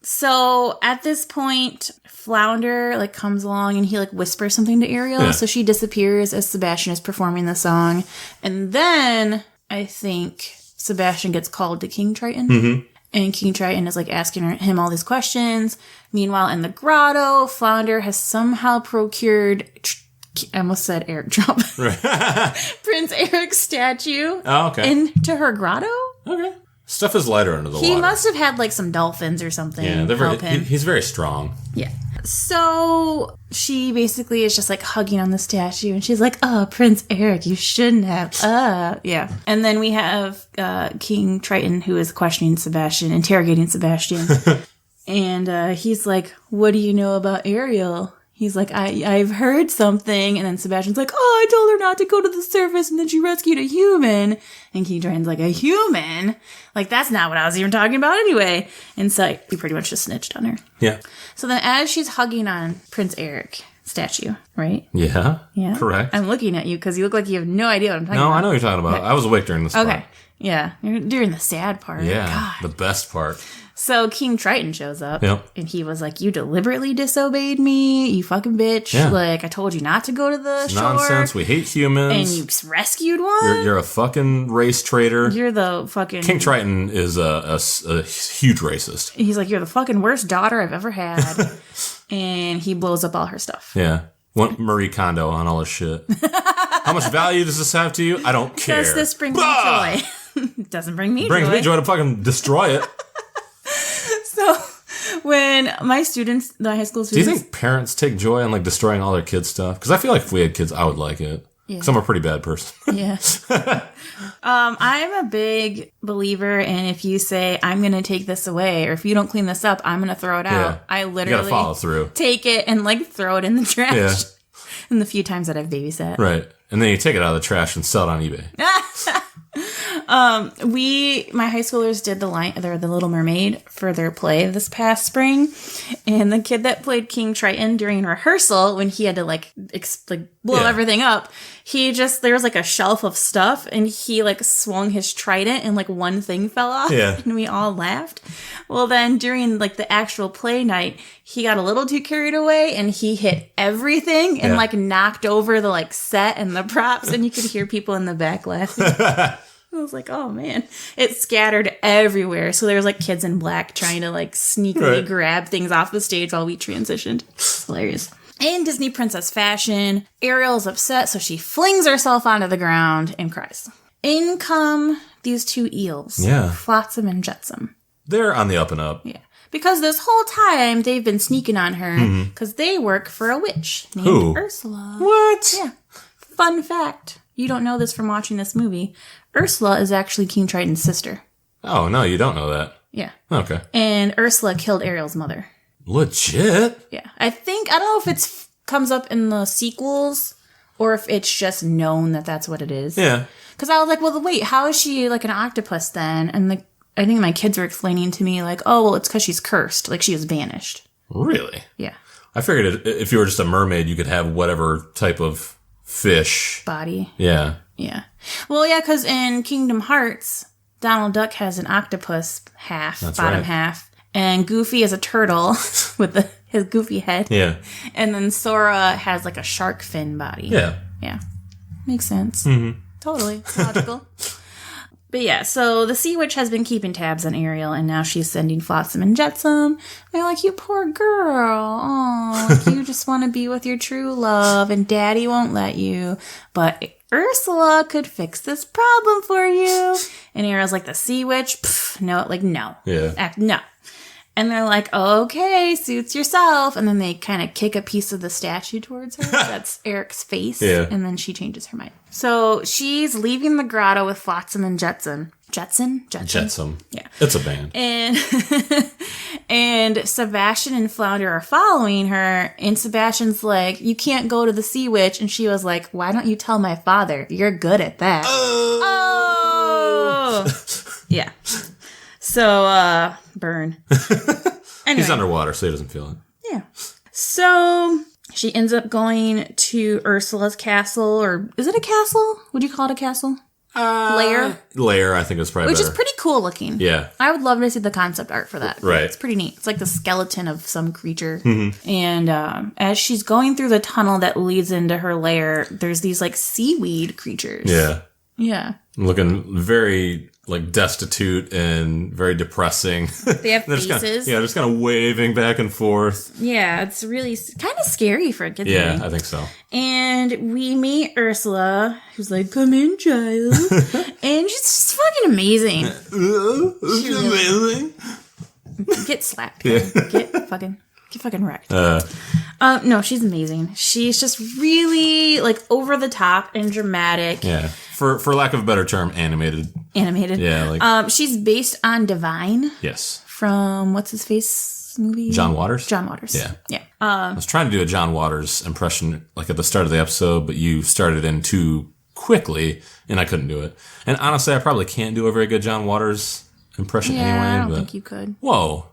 so at this point, Flounder like comes along and he like whispers something to Ariel,
Yeah.
so she disappears as Sebastian is performing the song, and then I think Sebastian gets called to King Triton. And King Triton is like asking him all these questions. Meanwhile, in the grotto, Flounder has somehow procured, I almost said Eric Trump, Prince Eric's statue into her grotto.
Okay. Stuff is lighter under the water.
He must have had like some dolphins or something.
Yeah,
help him.
he's very strong.
Yeah. So she basically is just like hugging on the statue and she's like, oh, Prince Eric, you shouldn't have. Yeah. And then we have King Triton who is questioning Sebastian, interrogating Sebastian. And he's like, what do you know about Ariel? He's like, I've heard something. And then Sebastian's like, I told her not to go to the surface, and then she rescued a human. And King Triton's like, a human? Like, that's not what I was even talking about anyway. And so he pretty much just snitched on her.
Yeah.
So then as she's hugging on Prince Eric statue, right?
Yeah.
Yeah.
Correct.
I'm looking at you because you look like you have no idea what I'm talking about.
No, I know what you're talking about. I was awake during this part.
Okay. Yeah. You're during the sad part.
Yeah.
God.
The best part.
So King Triton shows up.
Yep.
And he was like, you deliberately disobeyed me, you fucking bitch.
Yeah.
Like, I told you not to go to the shore.
Nonsense. We hate humans.
And you rescued one?
You're a fucking race traitor.
You're the fucking...
King Triton is a huge racist.
He's like, you're the fucking worst daughter I've ever had. And he blows up all her stuff.
Yeah. Want Marie Kondo on all his shit. How much value does this have to you? I don't care.
Does this bring me
Bah!
joy? Doesn't bring me
Brings
joy.
me joy to fucking destroy it.
So when my students, the high school
Do you
students...
think parents take joy in like destroying all their kids' stuff? Because I feel like if we had kids, I would like it. Because I'm a pretty bad person.
Yeah. I'm a big believer in if you say, I'm going to take this away, or if you don't clean this up, I'm going to throw it out.
Yeah.
I
You gotta
literally
follow through.
take it and like throw it in the trash.
Yeah.
And the few times that I've babysat.
Right. And then you take it out of the trash and sell it on eBay.
My high schoolers did the Little Mermaid for their play this past spring, and the kid that played King Triton during rehearsal, when he had to blow
Yeah.
everything up, there was like a shelf of stuff, and he like swung his trident, and like one thing fell off,
Yeah.
and we all laughed. Well, then during like the actual play night, he got a little too carried away, and he hit everything and
Yeah.
like knocked over the like set and the props, and you could hear people in the back laughing. I was like, oh man, it scattered everywhere. So there was like kids in black trying to like sneakily
Right.
grab things off the stage while we transitioned. It's hilarious. In Disney princess fashion, Ariel's upset, so she flings herself onto the ground and cries. In come these two eels,
Yeah.
Flotsam and Jetsam.
They're on the up and up.
Yeah. Because this whole time they've been sneaking on her because they work for a witch named
Who?
Ursula.
What?
Yeah. Fun fact. You don't know this from watching this movie. Ursula is actually King Triton's sister.
Oh, no, you don't know that.
Yeah.
Okay.
And Ursula killed Ariel's mother.
Legit?
Yeah. I don't know if it's comes up in the sequels or if it's just known that that's what it is.
Yeah.
Because I was like, well, wait, how is she like an octopus then? And I think my kids were explaining to me like, oh, well, it's because she's cursed. Like she was banished.
Really?
Yeah.
I figured if you were just a mermaid, you could have whatever type of fish.
Body.
Yeah.
Yeah. Well, yeah, because in Kingdom Hearts, Donald Duck has an octopus half,
That's
bottom
right.
half. And Goofy is a turtle with his goofy head.
Yeah.
And then Sora has like a shark fin body.
Yeah.
Yeah. Makes sense. Mm-hmm. Totally. It's logical. But yeah, so the Sea Witch has been keeping tabs on Ariel, and now she's sending Flotsam and Jetsam. They're like, you poor girl. Oh, you just want to be with your true love, and Daddy won't let you. But Ursula could fix this problem for you. And Ariel's like, the Sea Witch? Pff, no, like, no.
Yeah.
No. And they're like, okay, suits yourself. And then they kind of kick a piece of the statue towards her. That's Eric's face.
Yeah.
And then she changes her mind. So she's leaving the grotto with Flotsam and Jetsam. Jetsam? Yeah.
It's a band.
And and Sebastian and Flounder are following her. And Sebastian's like, you can't go to the Sea Witch. And she was like, why don't you tell my father? You're good at that. Oh! Yeah. So, burn. Anyway.
He's underwater, so he doesn't feel it.
Yeah. So she ends up going to Ursula's castle, or is it a castle? Would you call it a castle? Lair?
Lair, I think is probably
Which
better.
is pretty cool looking.
Yeah.
I would love to see the concept art for that.
Right.
It's pretty neat. It's like the skeleton of some creature. Mm-hmm. And as she's going through the tunnel that leads into her lair, there's these like seaweed creatures.
Yeah.
Yeah.
Looking very like destitute and very depressing.
They have
They're
faces.
just kind of waving back and forth.
Yeah, it's really kind of scary for a kid's
Yeah,
movie.
I think so.
And we meet Ursula, who's like, come in, child. And she's just fucking amazing.
Amazing.
Get slapped.
Yeah.
Get fucking wrecked. No, she's amazing. She's just really like over the top and dramatic.
Yeah. For lack of a better term, animated.
Animated.
Yeah, like
she's based on Divine
yes.
from what's his face? Waters movie?
John Waters?
John Waters.
Yeah.
Yeah.
I was trying to do a John Waters impression like at the start of the episode, but you started in too quickly and I couldn't do it. And honestly, I probably can't do a very good John Waters impression anyway.
I don't
but
think you could.
Whoa.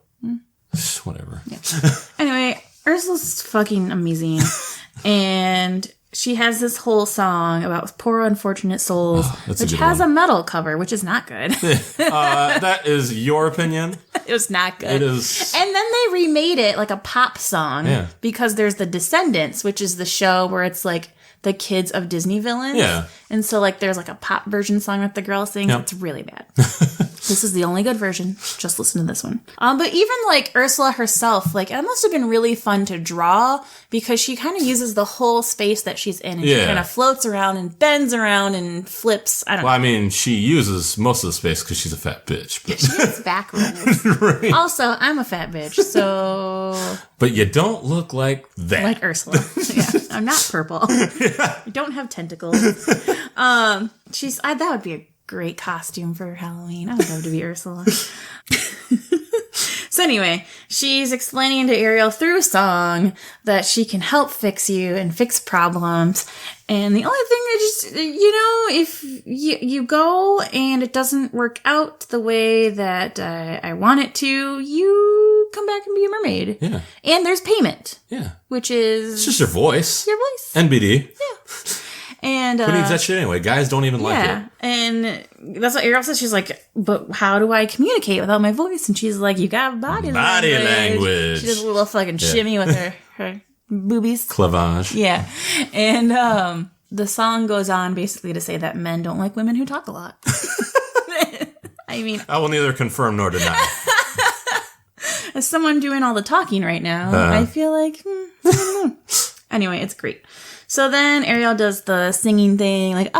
Whatever.
Yeah. Anyway, Ursula's fucking amazing. And she has this whole song about poor unfortunate souls, which has a metal cover, which is not good.
That is your opinion.
It was not good.
It is.
And then they remade it like a pop song because there's The Descendants, which is the show where it's like the kids of Disney villains.
Yeah.
And so like there's like a pop version song that the girl sings.
Yep.
It's really bad. This is the only good version. Just listen to this one. But even like Ursula herself, like it must have been really fun to draw because she kind of uses the whole space that she's in and she kind of floats around and bends around and flips. I don't know.
Well, I mean, she uses most of the space because she's a fat bitch. But.
She has back rolls. Right. Also, I'm a fat bitch, so...
But you don't look like that.
Like Ursula. Yeah, I'm not purple. I don't have tentacles. That would be a great costume for Halloween. I would love to be Ursula. So anyway, she's explaining to Ariel through song that she can help fix you and fix problems. And the only thing is just, if you go and it doesn't work out the way that I want it to, you come back and be a mermaid.
Yeah.
And there's payment.
Yeah.
Which is...
It's just your voice.
Your voice.
NBD.
Yeah. And
who needs that shit anyway? Guys don't even like it.
Yeah, and that's what Ariel says. She's like, but how do I communicate without my voice? And she's like, you got body language. She does a little fucking shimmy with her boobies.
Clavage.
Yeah. And the song goes on basically to say that men don't like women who talk a lot. I mean... I
will neither confirm nor deny.
As someone doing all the talking right now, I feel like, I don't know. Anyway, it's great. So then Ariel does the singing thing, like,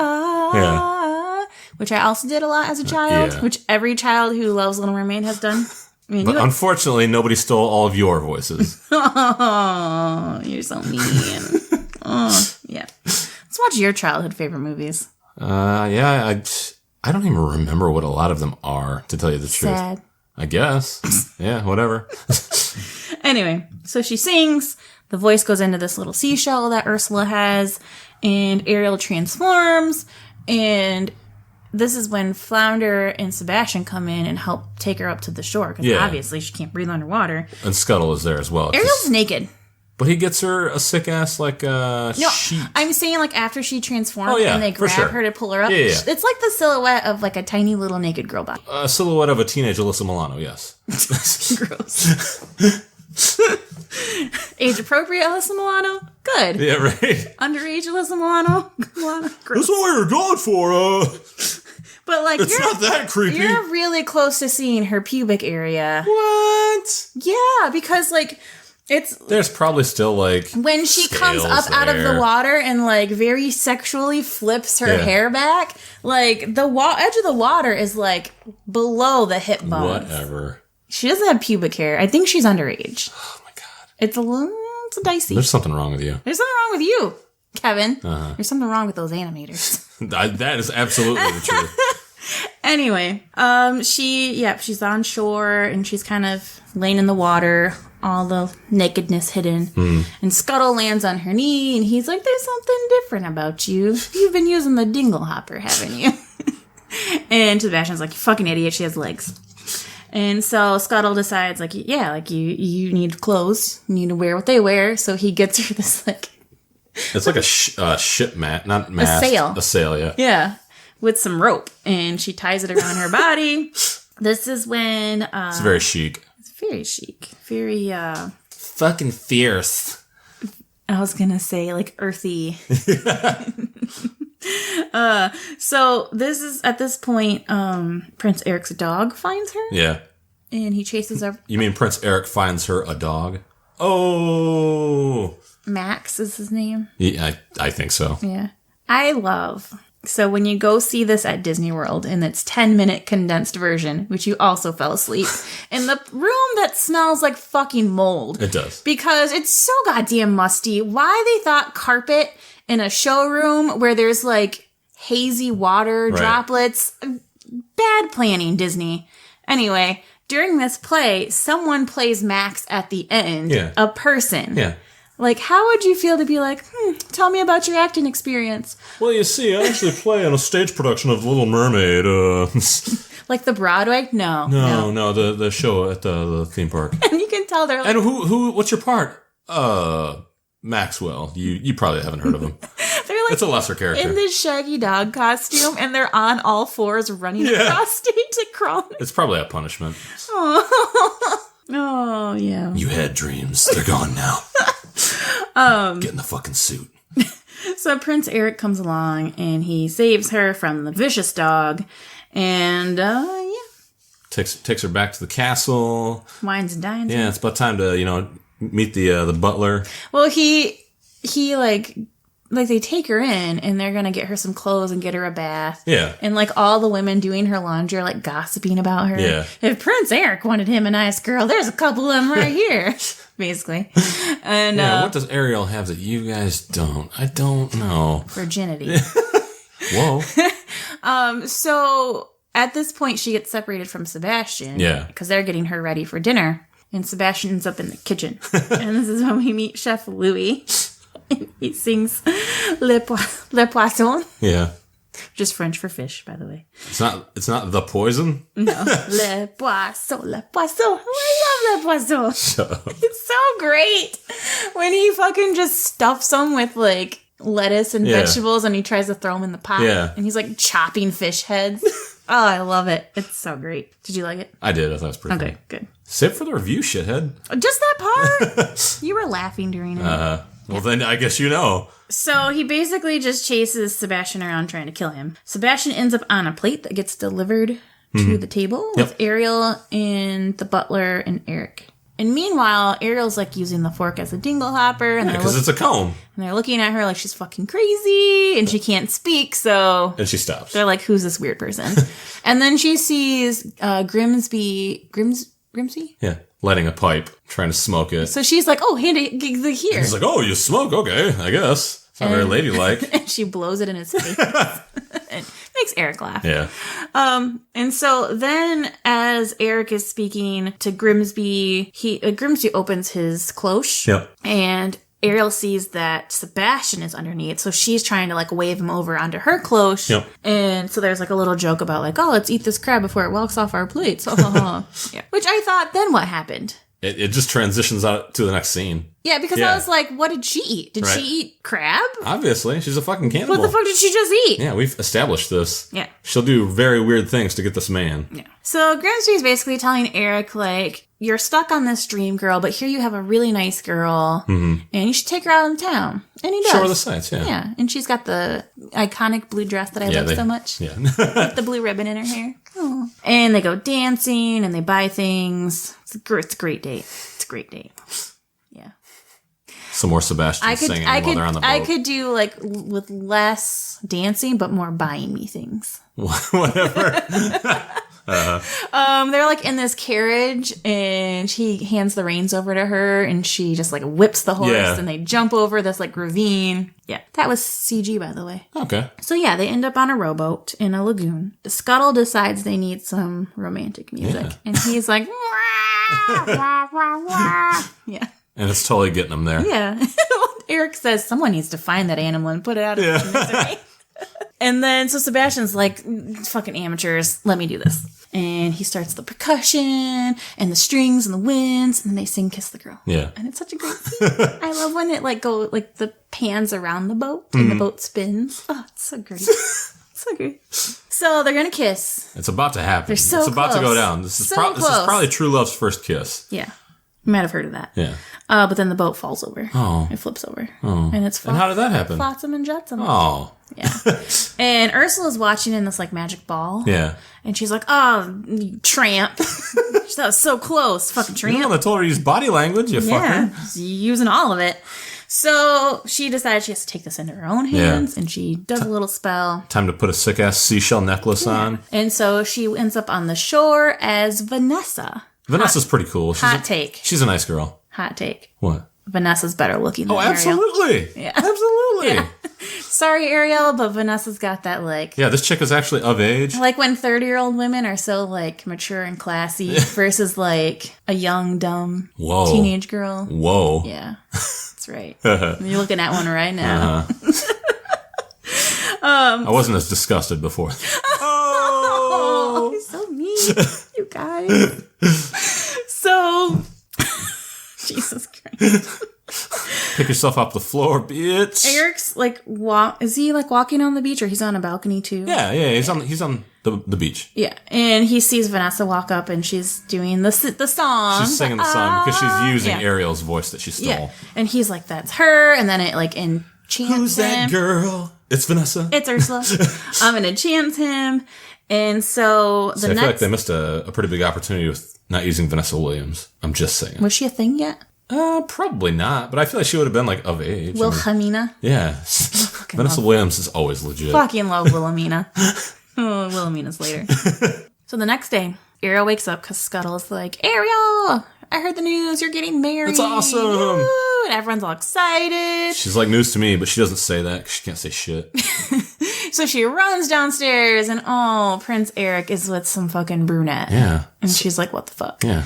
which I also did a lot as a child, which every child who loves Little Mermaid has done. I mean,
but unfortunately, nobody stole all of your voices.
Oh, you're so mean. Oh, yeah. Let's watch your childhood favorite movies.
I don't even remember what a lot of them are, to tell you the truth.
Sad.
I guess. Yeah, whatever.
Anyway, so she sings. The voice goes into this little seashell that Ursula has, and Ariel transforms, and this is when Flounder and Sebastian come in and help take her up to the shore, because obviously she can't breathe underwater.
And Scuttle is there as well.
Ariel's naked.
But he gets her a sick-ass, sheet.
I'm saying, after she transforms and they grab her to pull her up.
Yeah.
It's like the silhouette of, a tiny little naked girl body.
A silhouette of a teenage Alyssa Milano, yes.
Gross. Age appropriate Alyssa Milano? Good.
Yeah, right.
Underage Alyssa Milano?
That's what we were going for,
But
it's not that creepy.
You're really close to seeing her pubic area.
What?
Yeah, because
there's probably still
when she comes up out of the water and very sexually flips her hair back, the edge of the water is below the hip bones.
Whatever.
She doesn't have pubic hair. I think she's underage.
Oh my god.
It's dicey.
There's something wrong with you.
There's something wrong with you, Kevin. There's something wrong with those animators.
That is absolutely the truth.
Anyway, she's on shore and she's kind of laying in the water, all the nakedness hidden. And Scuttle lands on her knee and he's like, there's something different about you. You've been using the dingle hopper, haven't you? And Sebastian's like, you fucking idiot, she has legs. And so Scuttle decides, you need clothes. You need to wear what they wear. So he gets her this,
It's like a ship mat, not mast.
A sail.
A sail, yeah.
Yeah. With some rope. And she ties it around her body. This is when...
it's very chic.
It's very chic. Very,
fucking fierce.
I was gonna say, earthy. So this is, at this point, Prince Eric's dog finds her.
Yeah.
And he chases her.
You mean Prince Eric finds her a dog? Oh.
Max is his name.
Yeah, I think so.
Yeah. So when you go see this at Disney World in its 10-minute condensed version, which you also fell asleep, in the room that smells like fucking mold.
It does.
Because it's so goddamn musty. Why they thought carpet in a showroom where there's hazy water droplets. Bad planning, Disney. Anyway, during this play, someone plays Max at the end.
Yeah.
A person.
Yeah.
Like, how would you feel to be like, tell me about your acting experience?
Well, you see, I actually play on a stage production of Little Mermaid.
Like the Broadway? No.
No, the show at the theme park.
And you can tell they're like,
And what's your part? Maxwell. You probably haven't heard of him.
they're like
It's a lesser character.
in this Shaggy Dog costume, and they're on all fours running across stage to crawl.
It's probably a punishment.
Oh, yeah.
You had dreams. They're gone now. Get in the fucking suit.
So Prince Eric comes along, and he saves her from the vicious dog, and,
Takes her back to the castle.
wines and dines.
Yeah, it's about time to, meet the butler.
Well, he like they take her in, and they're gonna get her some clothes and get her a bath.
Yeah.
And like all the women doing her laundry are like gossiping about her.
Yeah.
If Prince Eric wanted him a nice girl, there's a couple of them right here, basically. And
Yeah, what does Ariel have that you guys don't? I don't know.
virginity.
Whoa.
So at this point, she gets separated from Sebastian.
Yeah.
Because they're getting her ready for dinner. And Sebastian ends up in the kitchen. And this is when we meet Chef Louis. And he sings Le Poisson.
Yeah.
Just French for fish, by the way.
It's not the poison?
No. Le Poisson, Le Poisson. I love Le Poisson. It's so great. When he fucking just stuffs them with like lettuce and vegetables and he tries to throw them in the pot.
Yeah.
And he's like chopping fish heads. Oh, I love it. It's so great. Did you like it?
I did. I thought it was pretty
Okay,
funny.
good.
Save it for the review, shithead.
Just that part? You were laughing during it.
Well, then I guess you know.
So he basically just chases Sebastian around trying to kill him. Sebastian ends up on a plate that gets delivered to the table with Ariel and the butler and Eric. And meanwhile, Ariel's like using the fork as a dingle hopper. And
Because it's a comb.
and they're looking at her like she's fucking crazy and she can't speak. So
And she stops.
they're like, who's this weird person? And then she sees Grimsby.
Yeah. Lighting a pipe, trying to smoke it.
So she's like, oh, hand it here.
He's like, oh, you smoke? Okay, I guess. It's not very ladylike.
And she blows it in his face. It makes Eric laugh.
Yeah.
And so then as Eric is speaking to Grimsby, Grimsby opens his cloche.
Yep.
And Ariel sees that Sebastian is underneath, so she's trying to like wave him over onto her cloche.
Yep.
And so there's like a little joke about like, oh, let's eat this crab before it walks off our plates. Yeah. Which I thought, then what happened?
It just transitions out to the next scene.
Yeah, because I was like, what did she eat? Did she eat crab?
Obviously, she's a fucking cannibal.
What the fuck did she just eat?
Yeah, we've established this.
Yeah.
She'll do very weird things to get this man.
Yeah. So Grimsby's basically telling Eric, like, you're stuck on this dream girl, but here you have a really nice girl, and you should take her out in town. And he does.
Show her the sights, yeah.
Yeah, and she's got the iconic blue dress that I love so much.
Yeah.
With the blue ribbon in her hair. Aw. And they go dancing, and they buy things. It's a great date. It's a great date. Yeah.
Some more Sebastian singing while they're on the boat.
I could do, like, with less dancing, but more buying me things.
Whatever.
They're like in this carriage and he hands the reins over to her and she just like whips the horse and they jump over this like ravine. Yeah. That was CG, by the way.
Okay.
So yeah, they end up on a rowboat in a lagoon. The Scuttle decides they need some romantic music.
Yeah.
And he's like, wah, wah, wah, wah. Yeah.
And it's totally getting them there.
Yeah. Eric says someone needs to find that animal and put it out of its misery. And then, so Sebastian's like, fucking amateurs, let me do this. And he starts the percussion and the strings and the winds, and then they sing Kiss the Girl.
Yeah.
And it's such a great scene. I love when it the pans around the boat and the boat spins. Oh, it's so great. So great. So they're going to kiss.
It's about to happen.
They're so
It's about to
close.
go down. This is
So
this is
close.
probably true love's first kiss.
Yeah. You might have heard of that.
Yeah.
But then the boat falls over.
Oh.
It flips over. Oh. And it's
And how did that happen?
Flotsam and jetsam.
Oh.
Yeah. And Ursula's watching in this like magic ball.
Yeah.
And she's like, oh, you tramp. That was so close. Fucking
You're the
tramp.
one that told her to use body language, you
Yeah.
fucker.
She's using all of it. So she decides she has to take this into her own hands. And she does a little spell.
Time to put a sick-ass seashell necklace on.
And so she ends up on the shore as Vanessa.
Vanessa's pretty cool.
Hot take.
She's a nice girl.
Hot take.
What?
Vanessa's better looking than
Oh,
Ariel.
absolutely.
Yeah.
Absolutely.
Yeah. sorry, Ariel, but Vanessa's got that, like...
Yeah, this chick is actually of age.
Like when 30-year-old women are so, like, mature and classy versus, like, a young, dumb teenage girl.
Whoa.
Yeah, that's right. You're looking at one right now.
I wasn't as disgusted before.
Oh, he's so mean, you guys. So, Jesus Christ.
Pick yourself off the floor, bitch.
Eric's like is he like walking on the beach, or he's on a balcony too?
Yeah, he's on the beach.
Yeah, and he sees Vanessa walk up, and she's doing the song.
She's singing the song because she's using Ariel's voice that she stole.
Yeah, and he's like, "That's her," and then it like enchants
Who's that girl? It's Vanessa.
It's Ursula. And enchants him, and so
I feel like they missed a pretty big opportunity with not using Vanessa Williams. I'm just saying.
Was she a thing yet?
Probably not, but I feel like she would have been like of age.
Wilhelmina.
Yeah. Vanessa Williams is always legit.
Fucking love Wilhelmina. Oh, Wilhelmina's later. So the next day, Ariel wakes up because Scuttle's like, Ariel, I heard the news, you're getting married.
That's awesome.
Woo! And everyone's all excited.
She's like news to me, but she doesn't say that 'cause she can't say shit.
So she runs downstairs and Prince Eric is with some fucking brunette.
Yeah.
And she's like, what the fuck?
Yeah.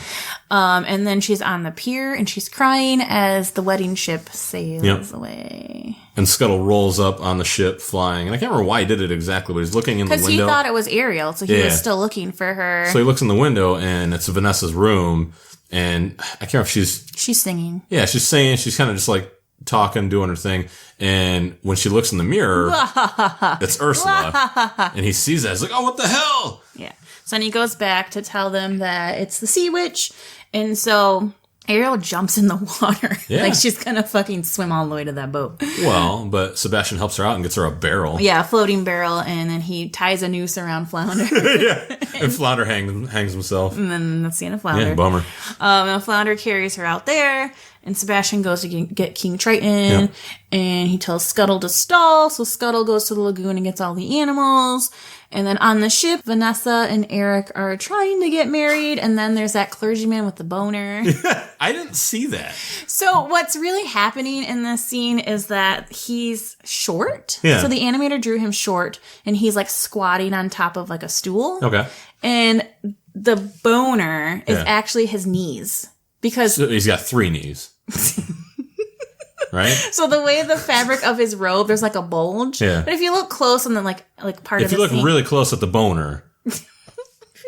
And then she's on the pier and she's crying as the wedding ship sails away.
And Scuttle rolls up on the ship flying. And I can't remember why he did it exactly, but he's looking in the window.
Because he thought it was Ariel, so he was still looking for her.
So he looks in the window and it's Vanessa's room. And I can't remember if
she's singing.
Yeah, she's singing. She's kind of just like talking, doing her thing. And when she looks in the mirror, it's Ursula. And he sees that. He's like, oh, what the hell?
Yeah. So then he goes back to tell them that it's the sea witch. And so Ariel jumps in the water.
Yeah.
Like she's going to fucking swim all the way to that boat.
Well, but Sebastian helps her out and gets her a barrel.
Yeah, a floating barrel. And then he ties a noose around Flounder.
Yeah. And Flounder hangs himself.
And then that's the end of Flounder.
Yeah, bummer.
And Flounder carries her out there. And Sebastian goes to get King Triton, and he tells Scuttle to stall. So Scuttle goes to the lagoon and gets all the animals. And then on the ship, Vanessa and Eric are trying to get married. And then there's that clergyman with the boner.
I didn't see that.
So what's really happening in this scene is that he's short.
Yeah.
So the animator drew him short, and he's like squatting on top of like a stool.
Okay.
And the boner is actually his knees. Because
so he's got 3 knees. Right?
So the way the fabric of his robe, there's like a bulge.
Yeah.
But if you look close and then like part of the
If you look really close at the boner.
If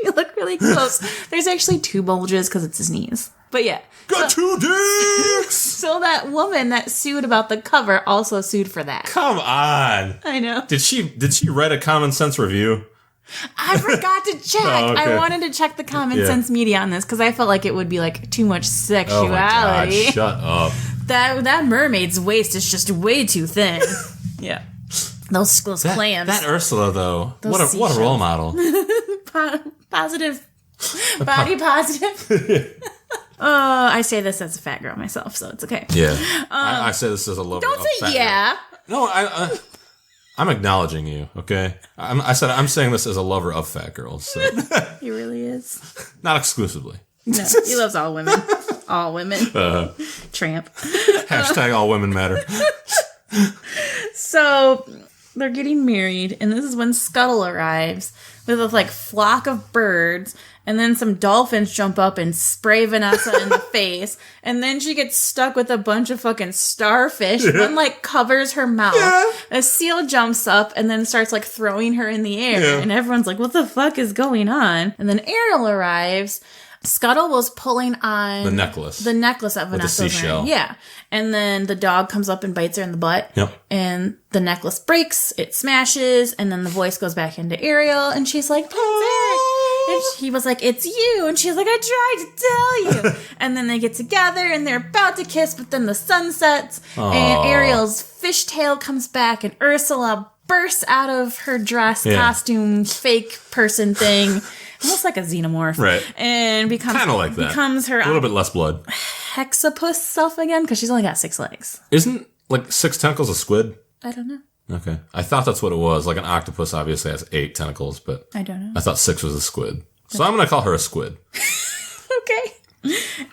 you look really close, there's actually 2 bulges because it's his knees. But yeah.
Got 2 dicks!
So that woman that sued about the cover also sued for that.
Come on.
I know.
Did she write a common sense review?
I forgot to check.
Oh, okay.
I wanted to check the common sense media on this because I felt like it would be like too much sexuality.
Oh my God, shut up.
That mermaid's waist is just way too thin. Yeah. Those clams.
That Ursula, though, what a role model.
Positive. Body positive. I say this as a fat girl myself, so it's okay.
Yeah. I say this as a lover
don't
of
say
fat
yeah.
Girl. No, I'm acknowledging you, okay? I'm saying this as a lover of fat girls. So.
He really is.
Not exclusively.
No, he loves all women. All women. Tramp.
Hashtag all women matter.
So they're getting married, and this is when Scuttle arrives with a like flock of birds, and then some dolphins jump up and spray Vanessa in the face, and then she gets stuck with a bunch of fucking starfish. One like covers her mouth. Yeah. A seal jumps up and then starts like throwing her in the air, and everyone's like, "What the fuck is going on?" And then Ariel arrives. Scuttle was pulling on
the necklace
that Vanessa was wearing. Yeah. And then the dog comes up and bites her in the butt.
Yep.
And the necklace breaks, it smashes, and then the voice goes back into Ariel, and she's like, Prince Eric. And he was like, it's you. And she's like, I tried to tell you. And then they get together, and they're about to kiss, but then the sun sets, and Ariel's fishtail comes back, and Ursula bursts out of her dress, costume, fake person thing. Almost like a xenomorph.
Right.
And becomes
kind of like that.
Becomes her
a little bit less blood.
Hexapus self again, because she's only got 6 legs.
Isn't like 6 tentacles a squid?
I don't know.
Okay. I thought that's what it was. Like an octopus obviously has 8 tentacles, but
I don't know.
I thought 6 was a squid. So I'm going to call her a squid.
Okay.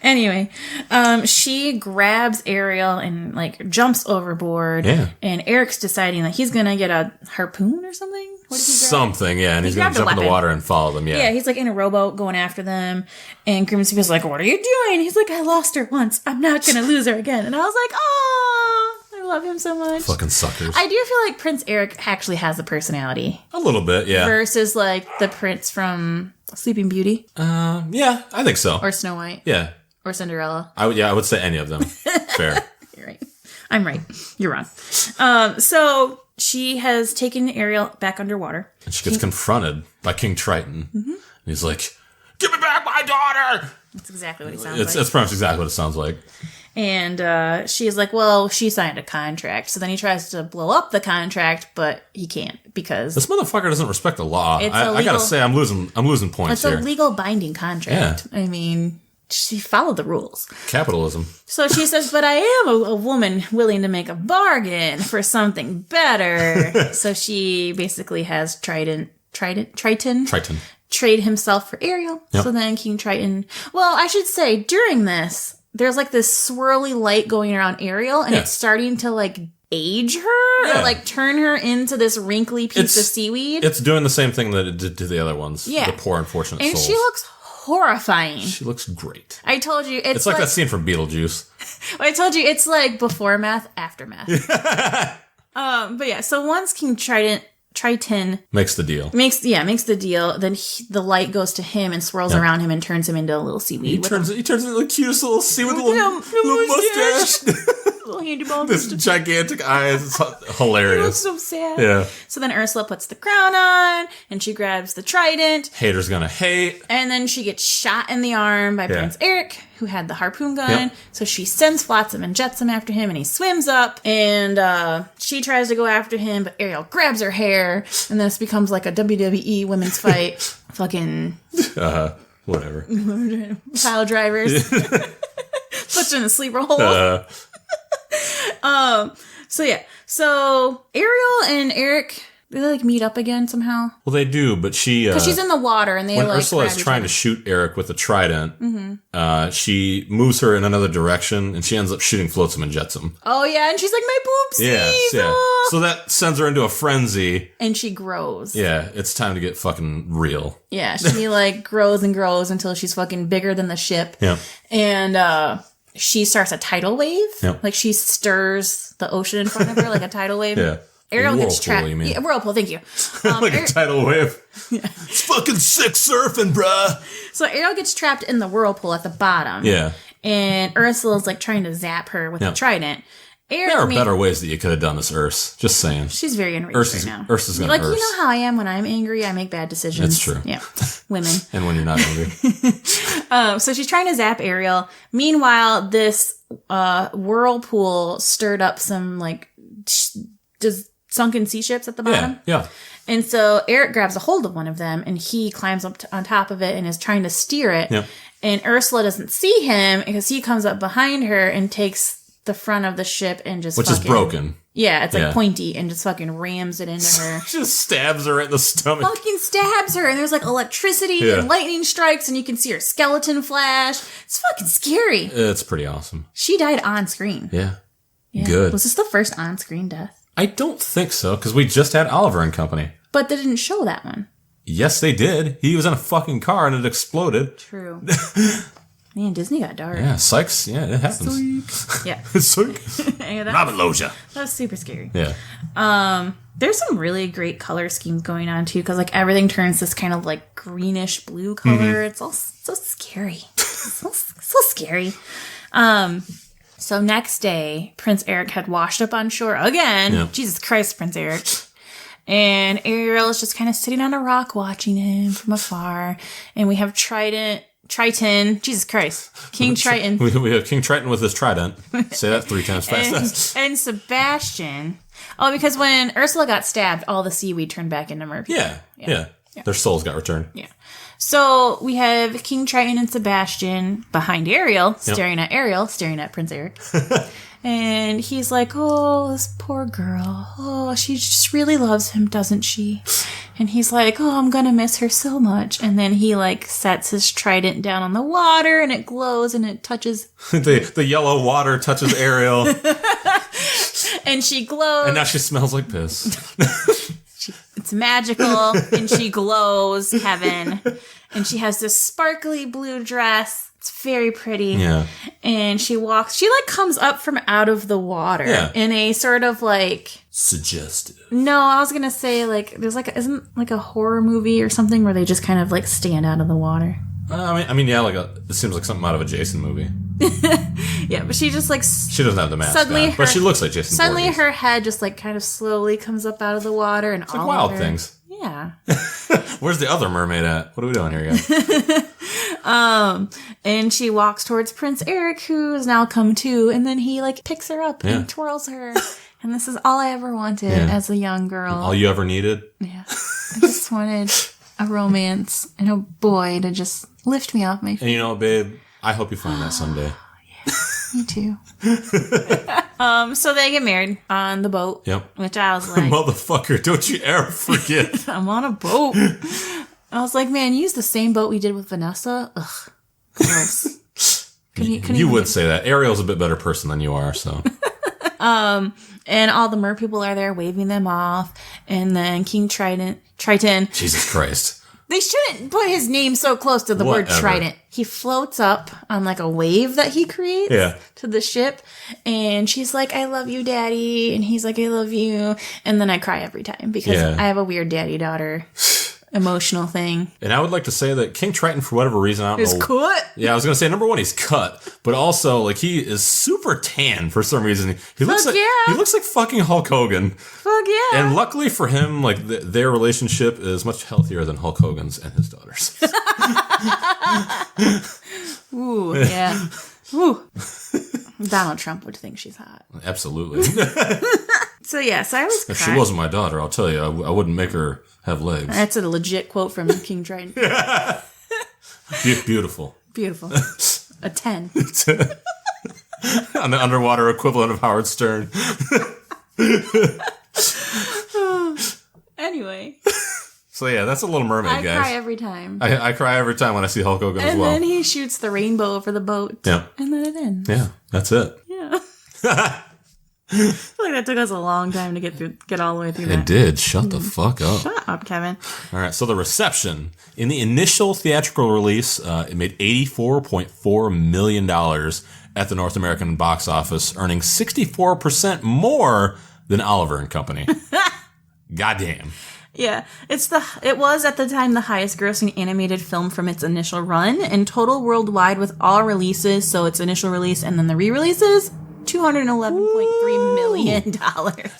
Anyway, she grabs Ariel and like jumps overboard.
Yeah.
And Eric's deciding that he's gonna get a harpoon or something. What did he grab?
Something, yeah. And he's going to
grabbed a
jump in the
weapon.
water and follow them, yeah.
Yeah, he's like in a rowboat going after them. And Grimsby was like, "What are you doing?" He's like, "I lost her once. I'm not gonna lose her again." And I was like, "Oh, I love him so much."
Fucking suckers.
I do feel like Prince Eric actually has a personality.
A little bit, yeah.
Versus like the prince from Sleeping Beauty
Yeah, I think so.
or Snow White
Yeah.
or Cinderella.
I would say any of them. Fair.
You're right. I'm right. You're wrong. So she has taken Ariel back underwater.
And she gets confronted by King Triton. Mm-hmm. And he's like, "Give me back my daughter!"
That's exactly what he sounds
It's
like.
pretty much exactly what it sounds like.
And she's like, "Well, she signed a contract." So then he tries to blow up the contract, but he can't because
This motherfucker doesn't respect the law.
It's
I gotta
illegal.
say, I'm losing points
it's
here.
a legal binding contract. I mean, she followed the rules.
Capitalism.
So she says, "But I am a woman willing to make a bargain for something better." So she basically has Triton trade himself for Ariel.
Yep.
So then King Triton, well, I should say during this, there's like this swirly light going around Ariel and
Yeah.
it's starting to like age her
Yeah.
or like turn her into this wrinkly piece of seaweed.
It's doing the same thing that it did to the other ones.
Yeah.
The poor unfortunate
And
souls.
she looks horrifying.
She looks great.
I told you,
It's like that scene from Beetlejuice.
I told you it's like before math, after math. But yeah, so once King Triton
Makes the deal.
makes the deal, then the light goes to him and swirls around him and turns him into a little seaweed.
He
with
turns into the cutest little seaweed with a
Little
little mustache.
a little handy ball.
This gigantic eyes. It's
He looks
hilarious.
so sad.
Yeah.
So then Ursula puts the crown on and she grabs the trident
Haters gonna hate.
and then she gets shot in the arm by Prince Eric, who had the harpoon gun.
Yep.
So she sends Flotsam and Jetsam after him and he swims up and she tries to go after him, but Ariel grabs her hair and this becomes like a WWE women's fight. Fucking
Whatever.
pile drivers. Puts her in a sleeper hole. So yeah. So Ariel and Eric, they like meet up again somehow.
Well, they do, but she...
Because she's in the water and they
when
like
Ursula
grab
is
each
trying
other.
to shoot Eric with a trident, she moves her in another direction, and she ends up shooting Flotsam and Jetsam.
Oh yeah, and she's like, "My boobsies!"
Yeah.
ah."
So that sends her into a frenzy.
And she grows.
Yeah, it's time to get fucking real.
Yeah, she like grows and grows until she's fucking bigger than the ship.
Yeah.
And she starts a tidal wave.
Yep.
Like she stirs the ocean in front of her like a tidal wave.
Yeah.
Ariel gets
Whirlpool,
trapped.
you mean?
Yeah, whirlpool, thank you.
Like a tidal wave. It's fucking sick surfing, bruh.
So Ariel gets trapped in the whirlpool at the bottom.
Yeah.
And Ursula's like trying to zap her with the trident. Eric,
There are better ways that you could have done this, Urs. Just saying.
She's very enraged
Ursa's
right now.
Ursa's gonna
Like,
Urs.
you know how I am when I'm angry? I make bad decisions.
That's true.
Yeah. Women.
And when you're not hungry.
So she's trying to zap Ariel. Meanwhile, this whirlpool stirred up some like just sunken sea ships at the bottom.
Yeah.
And so Eric grabs a hold of one of them and he climbs up on top of it and is trying to steer it.
Yeah.
And Ursula doesn't see him because he comes up behind her and takes the front of the ship and just
Which is broken.
Yeah, it's like
Yeah.
pointy and just fucking rams it into her.
Just stabs her right in the stomach.
Fucking stabs her and there's like electricity
Yeah.
and lightning strikes and you can see her skeleton flash. It's fucking scary.
It's pretty awesome.
She died on screen.
Yeah.
Yeah.
Good.
Was this the first on-screen death?
I don't think so, because we just had Oliver and Company.
But they didn't show that one.
Yes, they did. He was in a fucking car and it exploded.
True. Man, Disney got dark.
Yeah, Sykes. Yeah, it happens.
Yeah.
Psych.
Yeah,
Robin Loja.
that was super scary.
Yeah.
There's some really great color schemes going on too, because like everything turns this kind of like greenish blue color. It's all so scary. so scary. So next day, Prince Eric had washed up on shore again.
Yep.
Jesus Christ, Prince Eric. And Ariel is just kind of sitting on a rock watching him from afar. And we have Triton, Jesus Christ, King Triton.
We have King Triton with his trident. Say that 3 times fast.
and Sebastian. Oh, because when Ursula got stabbed, all the seaweed turned back into merpeople.
Yeah. Their souls got returned.
Yeah. So we have King Triton and Sebastian behind Ariel, staring at Prince Eric. And he's like, "Oh, this poor girl. Oh, she just really loves him, doesn't she?" And he's like, oh, I'm gonna miss her so much. And then he like sets his trident down on the water and it glows and it touches.
the yellow water touches Ariel.
And she glows.
And now she smells like piss.
It's magical. And she glows, Kevin. And she has this sparkly blue dress. It's very pretty.
Yeah.
And she like comes up from out of the water in a sort of like
suggestive.
No, I was gonna say like there's like isn't like a horror movie or something where they just kind of like stand out of the water.
I mean, yeah, it seems like something out of a Jason movie.
Yeah, but she just like
she doesn't have the mask on, but she looks like Jason.
Suddenly,
Voorhees.
her head just like kind of slowly comes up out of the water, and
it's
all
like Wild
of her,
Things.
Yeah.
Where's the other mermaid at? What are we doing here, guys?
And she walks towards Prince Eric, who has now come to, and then he like picks her up and twirls her. And this is all I ever wanted as a young girl.
All you ever needed?
Yeah. I just wanted a romance and a boy to just lift me off my feet.
And you know what, babe? I hope you find that someday.
Me too. So they get married on the boat.
Yep.
Which I was like,
motherfucker, don't you ever forget.
I'm on a boat. I was like, man, use the same boat we did with Vanessa. Ugh. Gross.
You would say that. Ariel's a bit better person than you are, so.
And all the mer people are there waving them off. And then King Triton.
Jesus Christ.
They shouldn't put his name so close to the word trident. He floats up on like a wave that he creates to the ship. And she's like, I love you, Daddy. And he's like, I love you. And then I cry every time because I have a weird daddy-daughter emotional thing.
And I would like to say that King Triton, for whatever reason, I don't know.
Cut.
Yeah, I was going to say, number one, he's cut. But also, like, he is super tan for some reason. He looks like fucking Hulk Hogan.
Fuck yeah.
And luckily for him, like, their relationship is much healthier than Hulk Hogan's and his daughter's.
Ooh, yeah. Ooh. Donald Trump would think she's hot.
Absolutely.
So I was crying.
If she wasn't my daughter, I'll tell you, I wouldn't make her have legs.
That's a legit quote from King Triton.
Beautiful.
Beautiful. A 10.
On the underwater equivalent of Howard Stern.
Anyway.
So yeah, that's a Little Mermaid, guys.
I cry every time.
I cry every time when I see Hulk Hogan as well.
And then he shoots the rainbow over the boat.
Yeah.
And then it ends.
Yeah, that's it.
Yeah. I feel like that took us a long time to get all the way through that.
It did. Shut the fuck up.
Shut up, Kevin.
All right, so the reception. In the initial theatrical release, it made $84.4 million at the North American box office, earning 64% more than Oliver and Company. Goddamn.
Yeah, it was at the time the highest grossing animated film from its initial run, and total worldwide with all releases, so its initial release and then the re-releases, $211.3 million.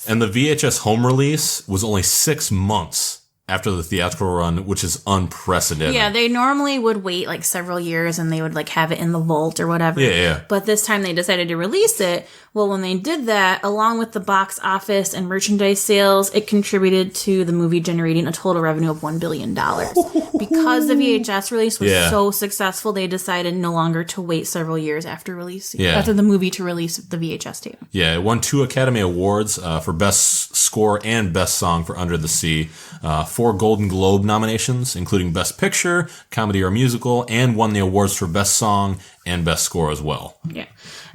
And the VHS home release was only 6 months after the theatrical run, which is unprecedented.
Yeah, they normally would wait like several years and they would like have it in the vault or whatever.
Yeah.
But this time they decided to release it. Well, when they did that, along with the box office and merchandise sales, it contributed to the movie generating a total revenue of $1 billion. Because the VHS release was so successful, they decided no longer to wait several years after after the movie to release the VHS tape.
Yeah, it won 2 Academy Awards for Best Score and Best Song for Under the Sea. 4 Golden Globe nominations, including Best Picture, Comedy or Musical, and won the awards for Best Song and Best Score as well.
Yeah.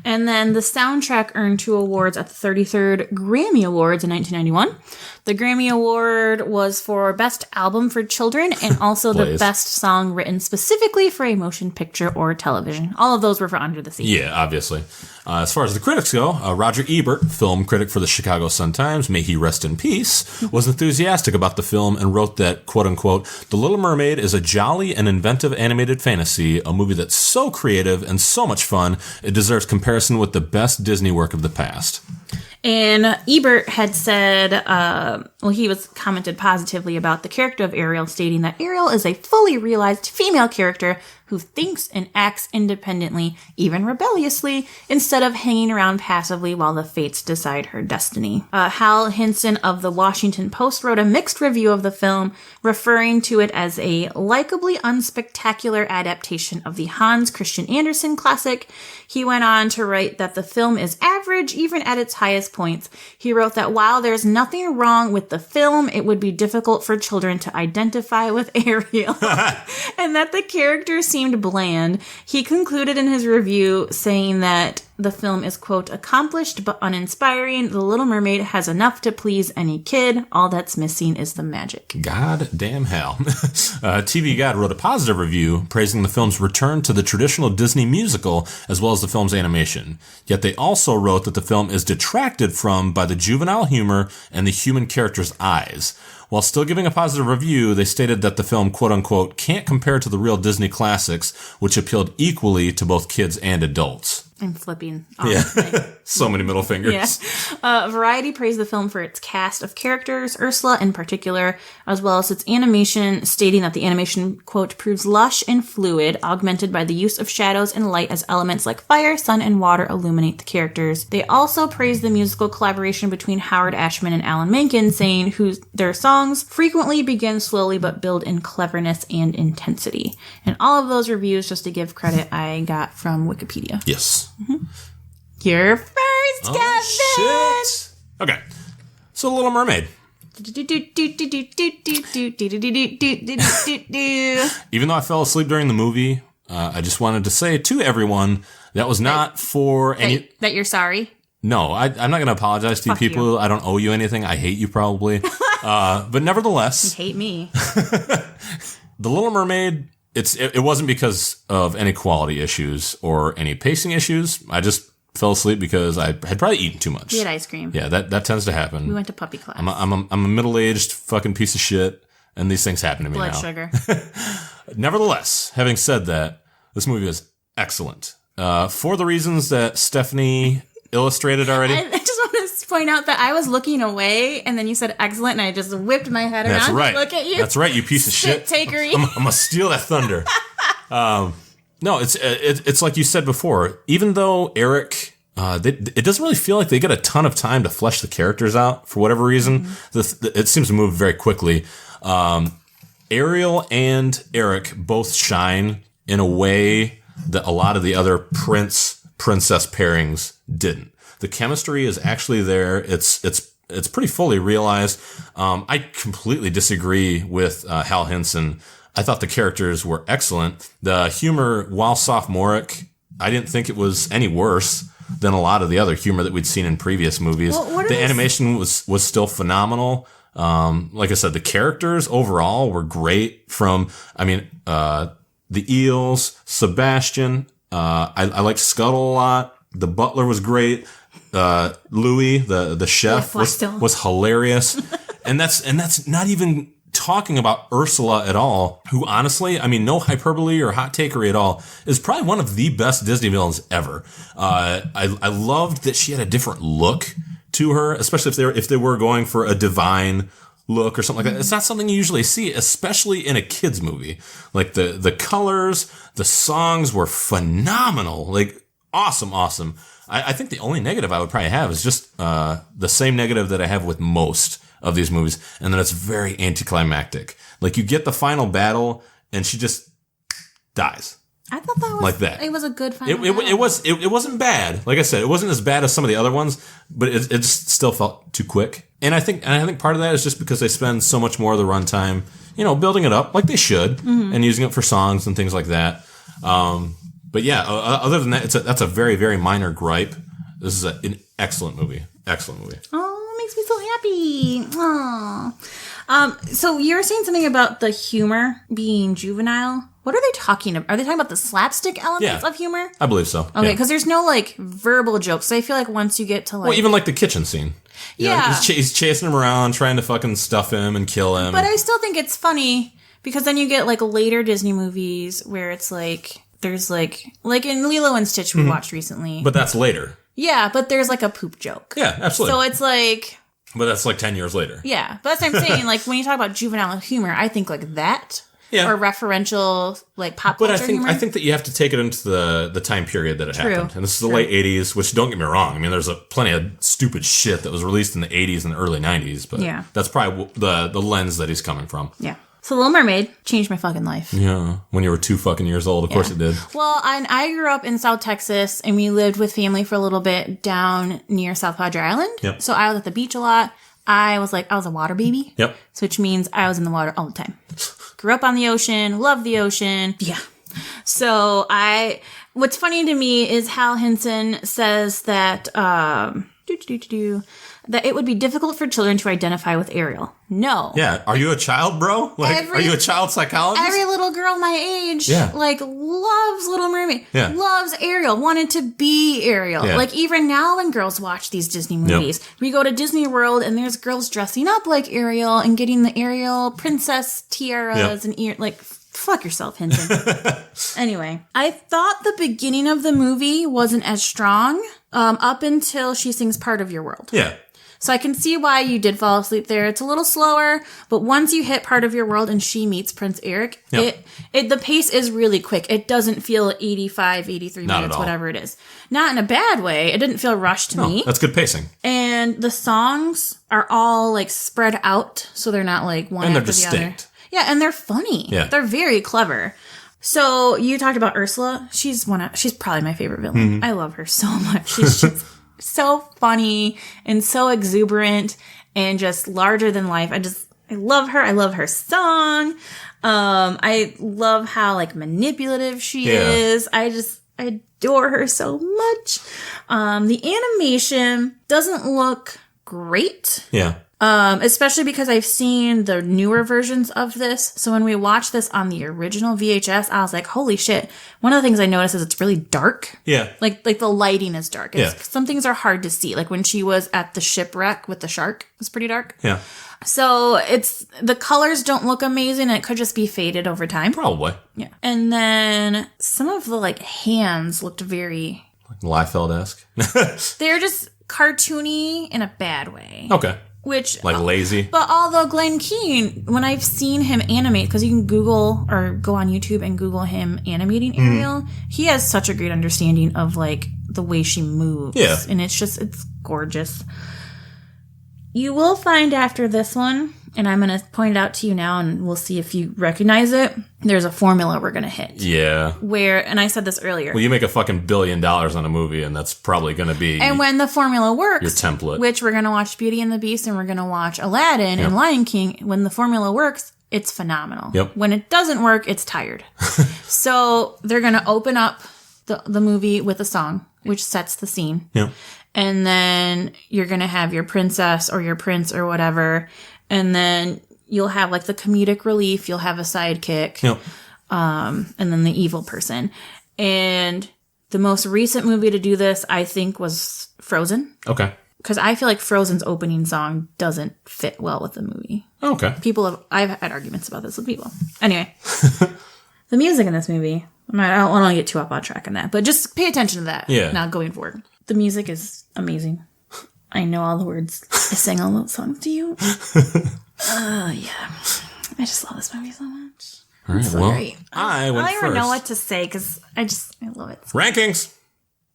And then the soundtrack earned 2 awards at the 33rd Grammy Awards in 1991. The Grammy Award was for Best Album for Children and also the Best Song written specifically for a motion picture or television. All of those were for Under the Sea.
Yeah, obviously. As far as the critics go, Roger Ebert, film critic for the Chicago Sun-Times, may he rest in peace, was enthusiastic about the film and wrote that, quote-unquote, The Little Mermaid is a jolly and inventive animated fantasy, a movie that's so creative and so much fun, it deserves comparison with the best Disney work of the past.
And Ebert had said, he was commented positively about the character of Ariel, stating that Ariel is a fully realized female character who thinks and acts independently, even rebelliously, instead of hanging around passively while the fates decide her destiny. Hal Hinson of the Washington Post wrote a mixed review of the film, referring to it as a likably unspectacular adaptation of the Hans Christian Andersen classic. He went on to write that the film is average even at its highest points. He wrote that while there's nothing wrong with the film, it would be difficult for children to identify with Ariel, and that the character seemed bland. He concluded in his review saying that the film is, quote, accomplished but uninspiring. The Little Mermaid has enough to please any kid. All that's missing is the magic.
God damn hell. TV Guide wrote a positive review praising the film's return to the traditional Disney musical as well as the film's animation. Yet they also wrote that the film is detracted from by the juvenile humor and the human character's eyes. While still giving a positive review, they stated that the film, quote-unquote, can't compare to the real Disney classics, which appealed equally to both kids and adults.
I'm flipping.
Yeah. So many middle fingers.
Yeah. Variety praised the film for its cast of characters, Ursula in particular, as well as its animation, stating that the animation, quote, proves lush and fluid, augmented by the use of shadows and light as elements like fire, sun, and water illuminate the characters. They also praised the musical collaboration between Howard Ashman and Alan Menken, saying their songs frequently begin slowly but build in cleverness and intensity. And all of those reviews, just to give credit, I got from Wikipedia.
Yes.
Mm-hmm. You're first, Kevin!
Oh, shit. Okay. So, Little Mermaid. Even though I fell asleep during the movie, I just wanted to say to everyone that was not for any...
That you're sorry?
No, I'm not going to apologize to you people. I don't owe you anything. I hate you probably. But nevertheless...
You hate me.
The Little Mermaid... It wasn't because of any quality issues or any pacing issues. I just fell asleep because I had probably eaten too much.
You had ice cream.
Yeah, that tends to happen.
We went to puppy class.
I'm a middle-aged fucking piece of shit, and these things happen to me
Blood
now.
sugar.
Nevertheless, having said that, this movie is excellent. For the reasons that Stephanie illustrated already.
I just want to point out that I was looking away, and then you said excellent, and I just whipped my head around to look at you.
That's right, you piece of shit.
Takery.
I'm gonna steal that thunder. No, it's like you said before. Even though Eric, it doesn't really feel like they get a ton of time to flesh the characters out for whatever reason. Mm-hmm. It seems to move very quickly. Ariel and Eric both shine in a way that a lot of the other princess pairings didn't. The chemistry is actually there. It's pretty fully realized. I completely disagree with Hal Henson. I thought the characters were excellent. The humor, while sophomoric, I didn't think it was any worse than a lot of the other humor that we'd seen in previous movies.
Well,
the animation was still phenomenal. Like I said, the characters overall were great. The Eels, Sebastian. I liked Scuttle a lot. The butler was great. Louis, the chef, was hilarious. and that's not even talking about Ursula at all, who honestly, no hyperbole or hot takery at all, is probably one of the best Disney villains ever. I loved that she had a different look to her, especially if they were going for a divine look or something like that. It's not something you usually see, especially in a kids movie. Like the colors, the songs were phenomenal. Like awesome. I think the only negative I would probably have is just the same negative that I have with most of these movies, and then it's very anticlimactic. Like you get the final battle, and she just dies.
I thought that was
like that.
It was a good final
battle. It wasn't bad. Like I said, it wasn't as bad as some of the other ones, but it just still felt too quick. And I think part of that is just because they spend so much more of the runtime, building it up like they should, mm-hmm. and using it for songs and things like that. But yeah, other than that, that's a very, very minor gripe. This is an excellent movie. Excellent movie.
Oh, it makes me so happy. Aww. So you were saying something about the humor being juvenile. What are they talking about? Are they talking about the slapstick elements of humor?
I believe so.
Okay, because there's no verbal jokes. So I feel like once you get to
well, even the kitchen scene. He's chasing him around, trying to fucking stuff him and kill him.
But I still think it's funny because then you get later Disney movies where it's there's like in Lilo and Stitch we watched recently.
But that's later.
Yeah, but there's a poop joke.
Yeah, absolutely.
So it's
But that's 10 years later.
Yeah, but that's what I'm saying. When you talk about juvenile humor, I think that.
Yeah.
Or referential pop culture humor.
I think that you have to take it into the time period that it happened. And this is the late 80s, which don't get me wrong. There's plenty of stupid shit that was released in the 80s and the early 90s, but that's probably the lens that he's coming from.
Yeah. So Little Mermaid changed my fucking life.
Yeah. When you were 2 fucking years old, of course it did.
Well, I grew up in South Texas, and we lived with family for a little bit down near South Padre Island.
Yep.
So I was at the beach a lot. I was a water baby.
Yep.
So which means I was in the water all the time. Grew up on the ocean, loved the ocean. Yeah. So what's funny to me is Hal Hinson says that, that it would be difficult for children to identify with Ariel. No.
Yeah. Are you a child, bro? Are you a child psychologist?
Every little girl my age, loves Little Mermaid.
Yeah.
Loves Ariel. Wanted to be Ariel.
Yeah.
Like, even now when girls watch these Disney movies, we go to Disney World and there's girls dressing up like Ariel and getting the Ariel princess tiaras and fuck yourself, Hinton. Anyway, I thought the beginning of the movie wasn't as strong up until she sings Part of Your World.
Yeah.
So I can see why you did fall asleep there. It's a little slower, but once you hit Part of Your World and she meets Prince Eric, the pace is really quick. It doesn't feel 85, 83
Not
minutes,
at all.
whatever it is. Not in a bad way. It didn't feel rushed to me.
That's good pacing.
And the songs are all like spread out, so they're not like one
And they're
after the other.
distinct.
Yeah, and they're funny.
Yeah.
They're very clever. So you talked about Ursula. She's probably my favorite villain. I love her so much. She's just so funny and so exuberant and just larger than life. I love her. I love her song. I love how like manipulative she is. I adore her so much. The animation doesn't look great.
Yeah.
Especially because I've seen the newer versions of this. So when we watched this on the original VHS, I was like, holy shit. One of the things I noticed is it's really dark.
Yeah.
Like the lighting is dark. Some things are hard to see. Like when she was at the shipwreck with the shark, it was pretty dark.
Yeah.
So the colors don't look amazing, and it could just be faded over time.
Probably.
Yeah. And then some of the like hands looked very...
Liefeld-esque.
They're just cartoony in a bad way.
Okay.
Which...
Like lazy.
But although Glenn Keane, when I've seen him animate, because you can Google or go on YouTube and Google him animating Ariel, he has such a great understanding of like the way she moves.
Yeah.
And it's gorgeous. You will find after this one, and I'm going to point it out to you now and we'll see if you recognize it, there's a formula we're going to hit.
Yeah.
And I said this earlier.
Well, you make a fucking $1 billion on a movie, and that's probably going to be
And when the formula works,
your template.
which we're going to watch Beauty and the Beast and we're going to watch Aladdin and Lion King, when the formula works, it's phenomenal.
Yep.
When it doesn't work, it's tired. So they're going to open up the movie with a song, which sets the scene.
Yep.
And then you're going to have your princess or your prince or whatever. And then you'll have like the comedic relief. You'll have a sidekick.
Yep.
And then the evil person. And the most recent movie to do this, I think, was Frozen.
Okay.
Because I feel like Frozen's opening song doesn't fit well with the movie.
Okay.
I've had arguments about this with people. Anyway, the music in this movie, I don't want to get too up on track on that, but just pay attention to that.
Yeah.
Now going forward. The music is amazing. I know all the words. I sang all those songs to you. Yeah. I just love this movie so much.
All right.
So
Well,
great.
I went
don't even know
first.
what to say because I love it.
Rankings.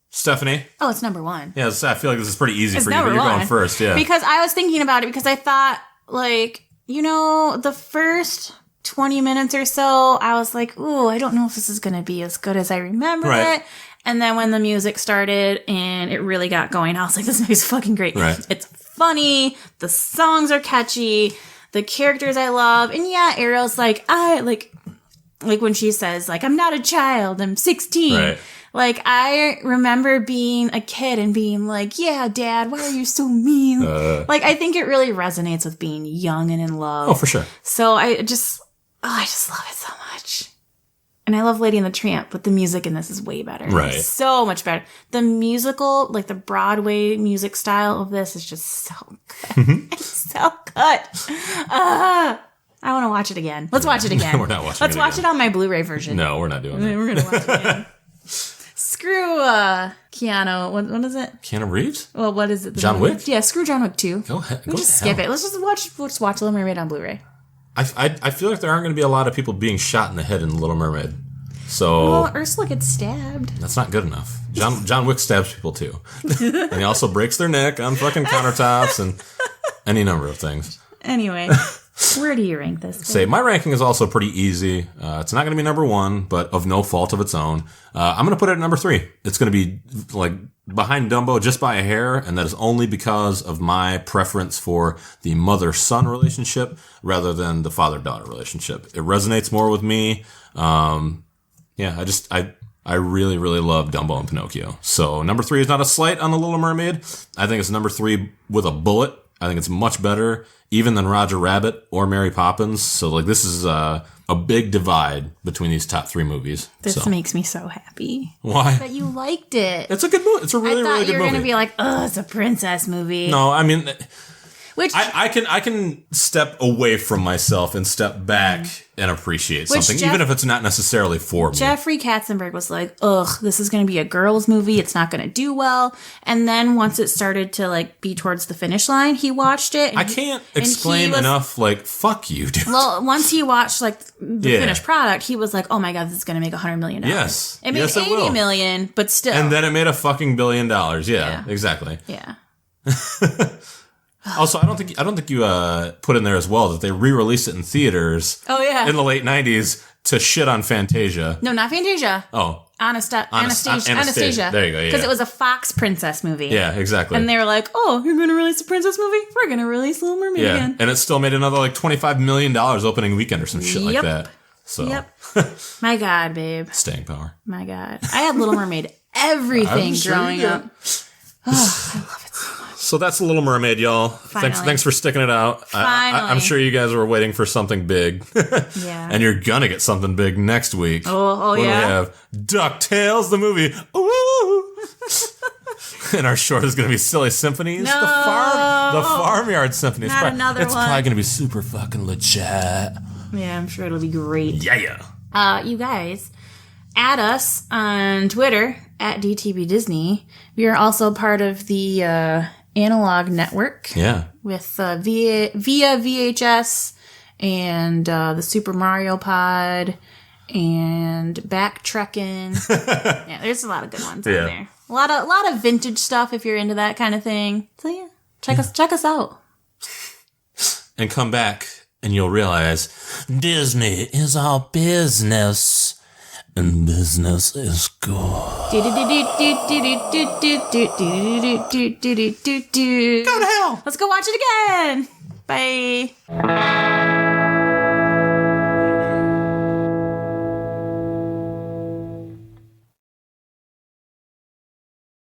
Stephanie.
Oh, it's number one.
Yeah, I feel like this is pretty easy
It's
for you, but
number
you're
one.
going first. Yeah.
Because I was thinking about it because I thought, like, the first 20 minutes or so, I was like, ooh, I don't know if this is going to be as good as I remember
Right.
it. And then when the music started and it really got going, I was like, this movie's fucking great.
Right.
It's funny. The songs are catchy. The characters I love. And yeah, Ariel's like, like when she says, like, I'm not a child. I'm 16.
Right.
Like, I remember being a kid and being like, yeah, Dad, why are you so mean? Like, I think it really resonates with being young and in love.
Oh, for sure.
So I just love it so much. And I love Lady and the Tramp, but the music in this is way better.
Right.
It's so much better. The musical, like the Broadway music style of this is just so good. It's so good. I want to watch it again. Let's watch it again.
We're not watching
Let's
it
watch
again.
it on my Blu-ray version.
No, we're not doing that.
We're going to watch it again. Screw Keanu. What is it?
Keanu Reeves?
Well, what is it?
John Wick?
Yeah, screw John Wick 2.
Go ahead.
We'll just skip it. Let's just watch Little Mermaid on Blu-ray.
I feel like there aren't going to be a lot of people being shot in the head in Little Mermaid. So
Well, Ursula gets stabbed.
that's not good enough. John Wick stabs people too. And he also breaks their neck on fucking countertops and any number of things.
Anyway, Where do you rank this?
Say my ranking is also pretty easy. It's not going to be number 1, but of no fault of its own. I'm going to put it at number 3. It's going to be like behind Dumbo just by a hair, and that is only because of my preference for the mother-son relationship rather than the father-daughter relationship. It resonates more with me. I really, really love Dumbo and Pinocchio. So number 3 is not a slight on The Little Mermaid. I think it's number 3 with a bullet. I think it's much better even than Roger Rabbit or Mary Poppins. So like this is a big divide between these top 3 movies.
This makes me so happy.
Why?
That you liked it.
It's a good movie. It's a really, really good movie. I thought you were going
to be like, oh, it's a princess movie.
No, I mean...
Which
I can step away from myself and step back and appreciate something, even if it's not necessarily for me.
Jeffrey Katzenberg was like, ugh, this is going to be a girls' movie. It's not going to do well. And then once it started to like be towards the finish line, he watched it. And
I can't exclaim enough, like, fuck you, dude.
Well, once he watched like the finished product, he was like, oh my God, this is going to make $100 million.
Yes.
It made $80 million, but still.
And then it made a fucking $1 billion. Yeah, exactly.
Yeah.
Also, I don't think you put in there as well that they re-released it in theaters.
Oh yeah,
in the late '90s to shit on Fantasia.
No, not Fantasia.
Oh,
Anastasia.
There you go. Yeah,
because it was a Fox princess movie.
Yeah, exactly.
And they were like, "Oh, you're going to release a princess movie? We're going to release Little Mermaid again."
And it still made another like $25 million opening weekend or some shit like that. So,
my God, babe,
staying power.
My God, I had Little Mermaid everything growing up. Oh, I love it so much.
So that's The Little Mermaid, y'all. Thanks for sticking it out. I'm sure you guys were waiting for something big.
Yeah.
And you're gonna get something big next week.
Oh
when
yeah.
We have DuckTales, the movie. Ooh! And our short is gonna be Silly Symphonies.
No.
The Farmyard Symphony.
Not another one.
It's probably gonna be super fucking legit.
Yeah, I'm sure it'll be great.
Yeah.
You guys, add us on Twitter at DTB Disney. We are also part of the Analog Network.
Yeah.
With via VHS and the Super Mario Pod and Backtrekking. Yeah, there's a lot of good ones on there. A lot of vintage stuff if you're into that kind of thing. So yeah, check us out.
And come back and you'll realize Disney is our business. And business is good.
Go to
hell.
Let's go watch it again. Bye.